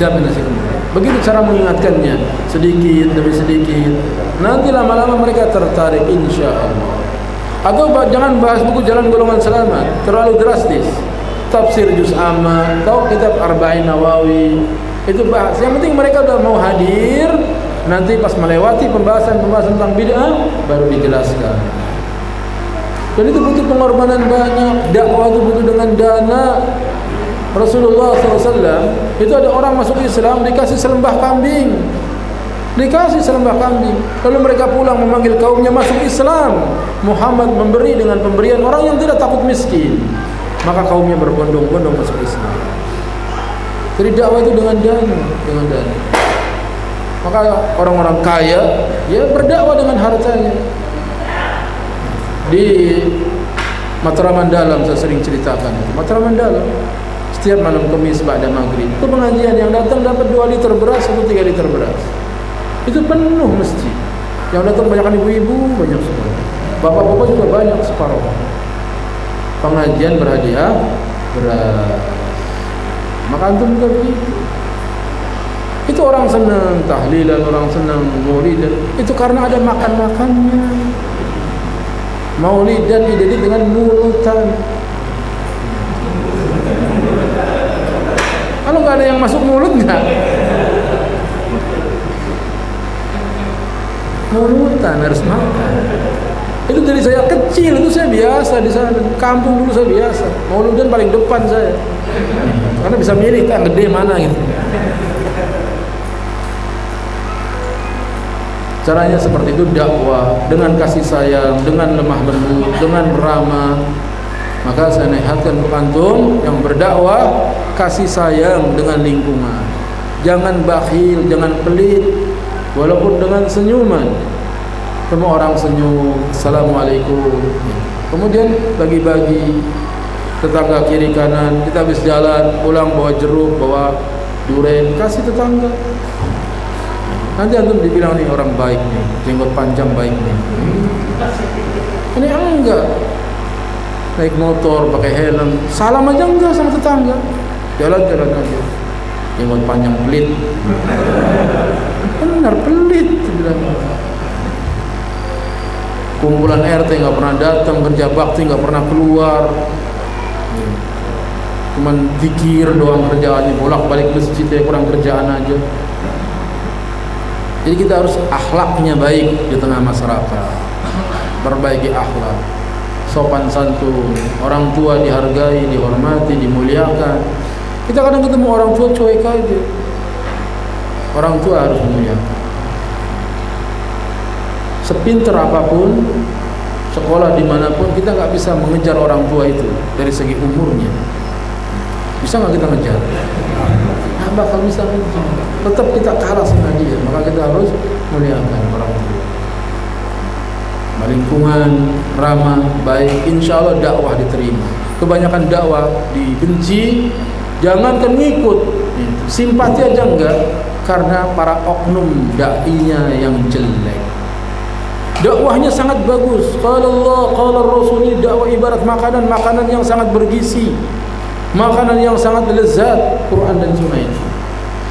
nasi kebuli. Begitu cara mengingatkannya, sedikit demi sedikit. Nanti lama-lama mereka tertarik, insya Allah. Atau jangan bahas buku Jalan Golongan Selamat, terlalu drastis. Tafsir Juz Amma atau kitab Arba'in Nawawi, itu bahas. Yang penting mereka udah mau hadir. Nanti pas melewati pembahasan tentang bid'ah, baru dijelaskan. Dan itu butuh pengorbanan banyak. Dakwah itu butuh dengan dana. Rasulullah SAW itu ada orang masuk Islam dikasih selembah kambing, lalu mereka pulang memanggil kaumnya masuk Islam. Muhammad memberi dengan pemberian orang yang tidak takut miskin, maka kaumnya berbondong-bondong masuk Islam. Jadi dakwah itu dengan dana. Maka orang-orang kaya ya berdakwah dengan hartanya. Di Matraman Dalam saya sering ceritakan. Matraman Dalam setiap malam Kamis ba'da maghrib itu pengajian, yang datang dapat 2 liter beras atau 3 liter beras. Itu penuh masjid. Yang datang banyak ibu-ibu, banyak semua. Bapak-bapak juga banyak separuh. Pengajian berhadiah beras. Maka antum juga begitu. Itu orang senang tahlilan, orang senang maulidan. Itu karena ada makan-makannya. Maulidan identik dengan mulutan. Kalau nggak ada yang masuk mulut nggak? Mulutan harus makan. Itu dari saya kecil itu saya biasa di sana. Kampung dulu saya biasa. Mulutan paling depan saya. Karena bisa milih yang gede mana gitu. Caranya seperti itu, dakwah dengan kasih sayang, dengan lemah lembut, dengan ramah. Maka saya nasihatkan untuk antum yang berdakwah, kasih sayang dengan lingkungan. Jangan bakhil, jangan pelit, walaupun dengan senyuman. Semua orang senyum, assalamualaikum. Kemudian bagi-bagi tetangga kiri kanan. Kita habis jalan, pulang bawa jeruk, bawa durian, kasih tetangga. Nanti antum dibilang nih orang baik nih, jenggot panjang baik nih. Ini enggak. Naik motor, pakai helm, salam aja enggak sama tetangga. Jalan-jalan aja. Jenggot panjang pelit. Benar pelit bilang. Kumpulan RT enggak pernah datang, kerja bakti enggak pernah keluar. Cuman zikir doang kerjaannya, bolak-balik masjid ya, kurang kerjaan aja. Jadi kita harus akhlaknya baik di tengah masyarakat. Perbaiki akhlak, sopan santun, orang tua dihargai, dihormati, dimuliakan. Kita kadang ketemu orang tua cuek aja. Orang tua harus dimuliakan. Sepinter apapun, sekolah dimanapun, kita nggak bisa mengejar orang tua itu dari segi umurnya. Bisa nggak kita ngejar? Nah, bakal bisa ngejar. Tetap kita kalah sama dia. Maka kita harus muliakan orang tua. Lingkungan ramah, baik, insya Allah dakwah diterima. Kebanyakan dakwah dibenci, jangankan ngikut, simpati aja enggak, karena para oknum da'inya yang jelek. Dakwahnya sangat bagus. Qala Allah, qala Rasul, dakwah ibarat makanan yang sangat bergizi, makanan yang sangat lezat, Quran dan Sunnah itu.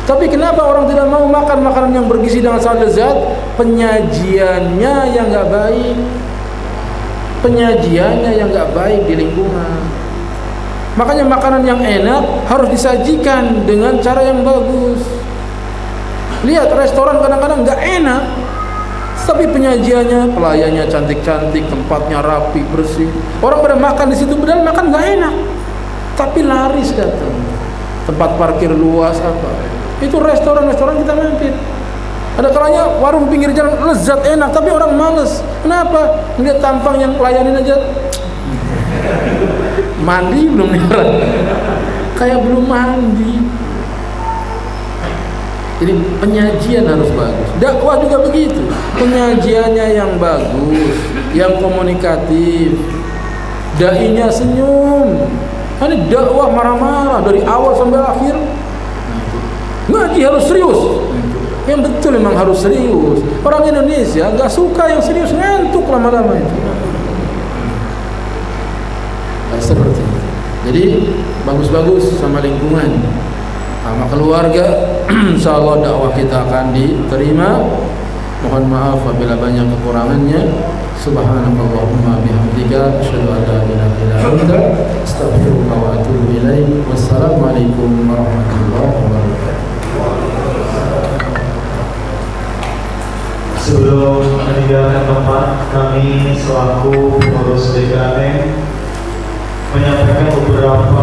Tapi kenapa orang tidak mau makan makanan yang bergizi dengan sangat lezat? Penyajiannya yang enggak baik. Penyajiannya yang enggak baik di lingkungan. Makanya makanan yang enak harus disajikan dengan cara yang bagus. Lihat restoran kadang-kadang enggak enak, tapi penyajiannya, pelayannya cantik-cantik, tempatnya rapi, bersih. Orang pada makan di situ, padahal makan enggak enak, tapi laris datang. Tempat parkir luas apa? Itu restoran-restoran kita mampir. Ada kalanya warung pinggir jalan lezat enak, tapi orang males. Kenapa? Lihat tampang yang pelayanin aja. Mandi belum nih, kayak belum mandi. Jadi penyajian harus bagus. Dakwah juga begitu. Penyajiannya yang bagus, yang komunikatif. Dai-nya senyum. Ini dakwah marah-marah dari awal sampai akhir. Ngaji harus serius. Yang betul memang harus serius. Orang Indonesia nggak suka yang serius, ngantuk lama-lama itu. Seperti itu. Jadi bagus-bagus sama lingkungan, sama keluarga. Insyaallah dakwah kita akan diterima. Mohon maaf apabila banyak kekurangannya. Subhanakallahumma bihamdika asyhadu an la ilaha illa anta astaghfiruka wa atubu ilaik. Wassalamualaikum warahmatullahi wabarakatuh. Sebelum meninggalkan tempat, kami selaku pengurus DKM menyampaikan beberapa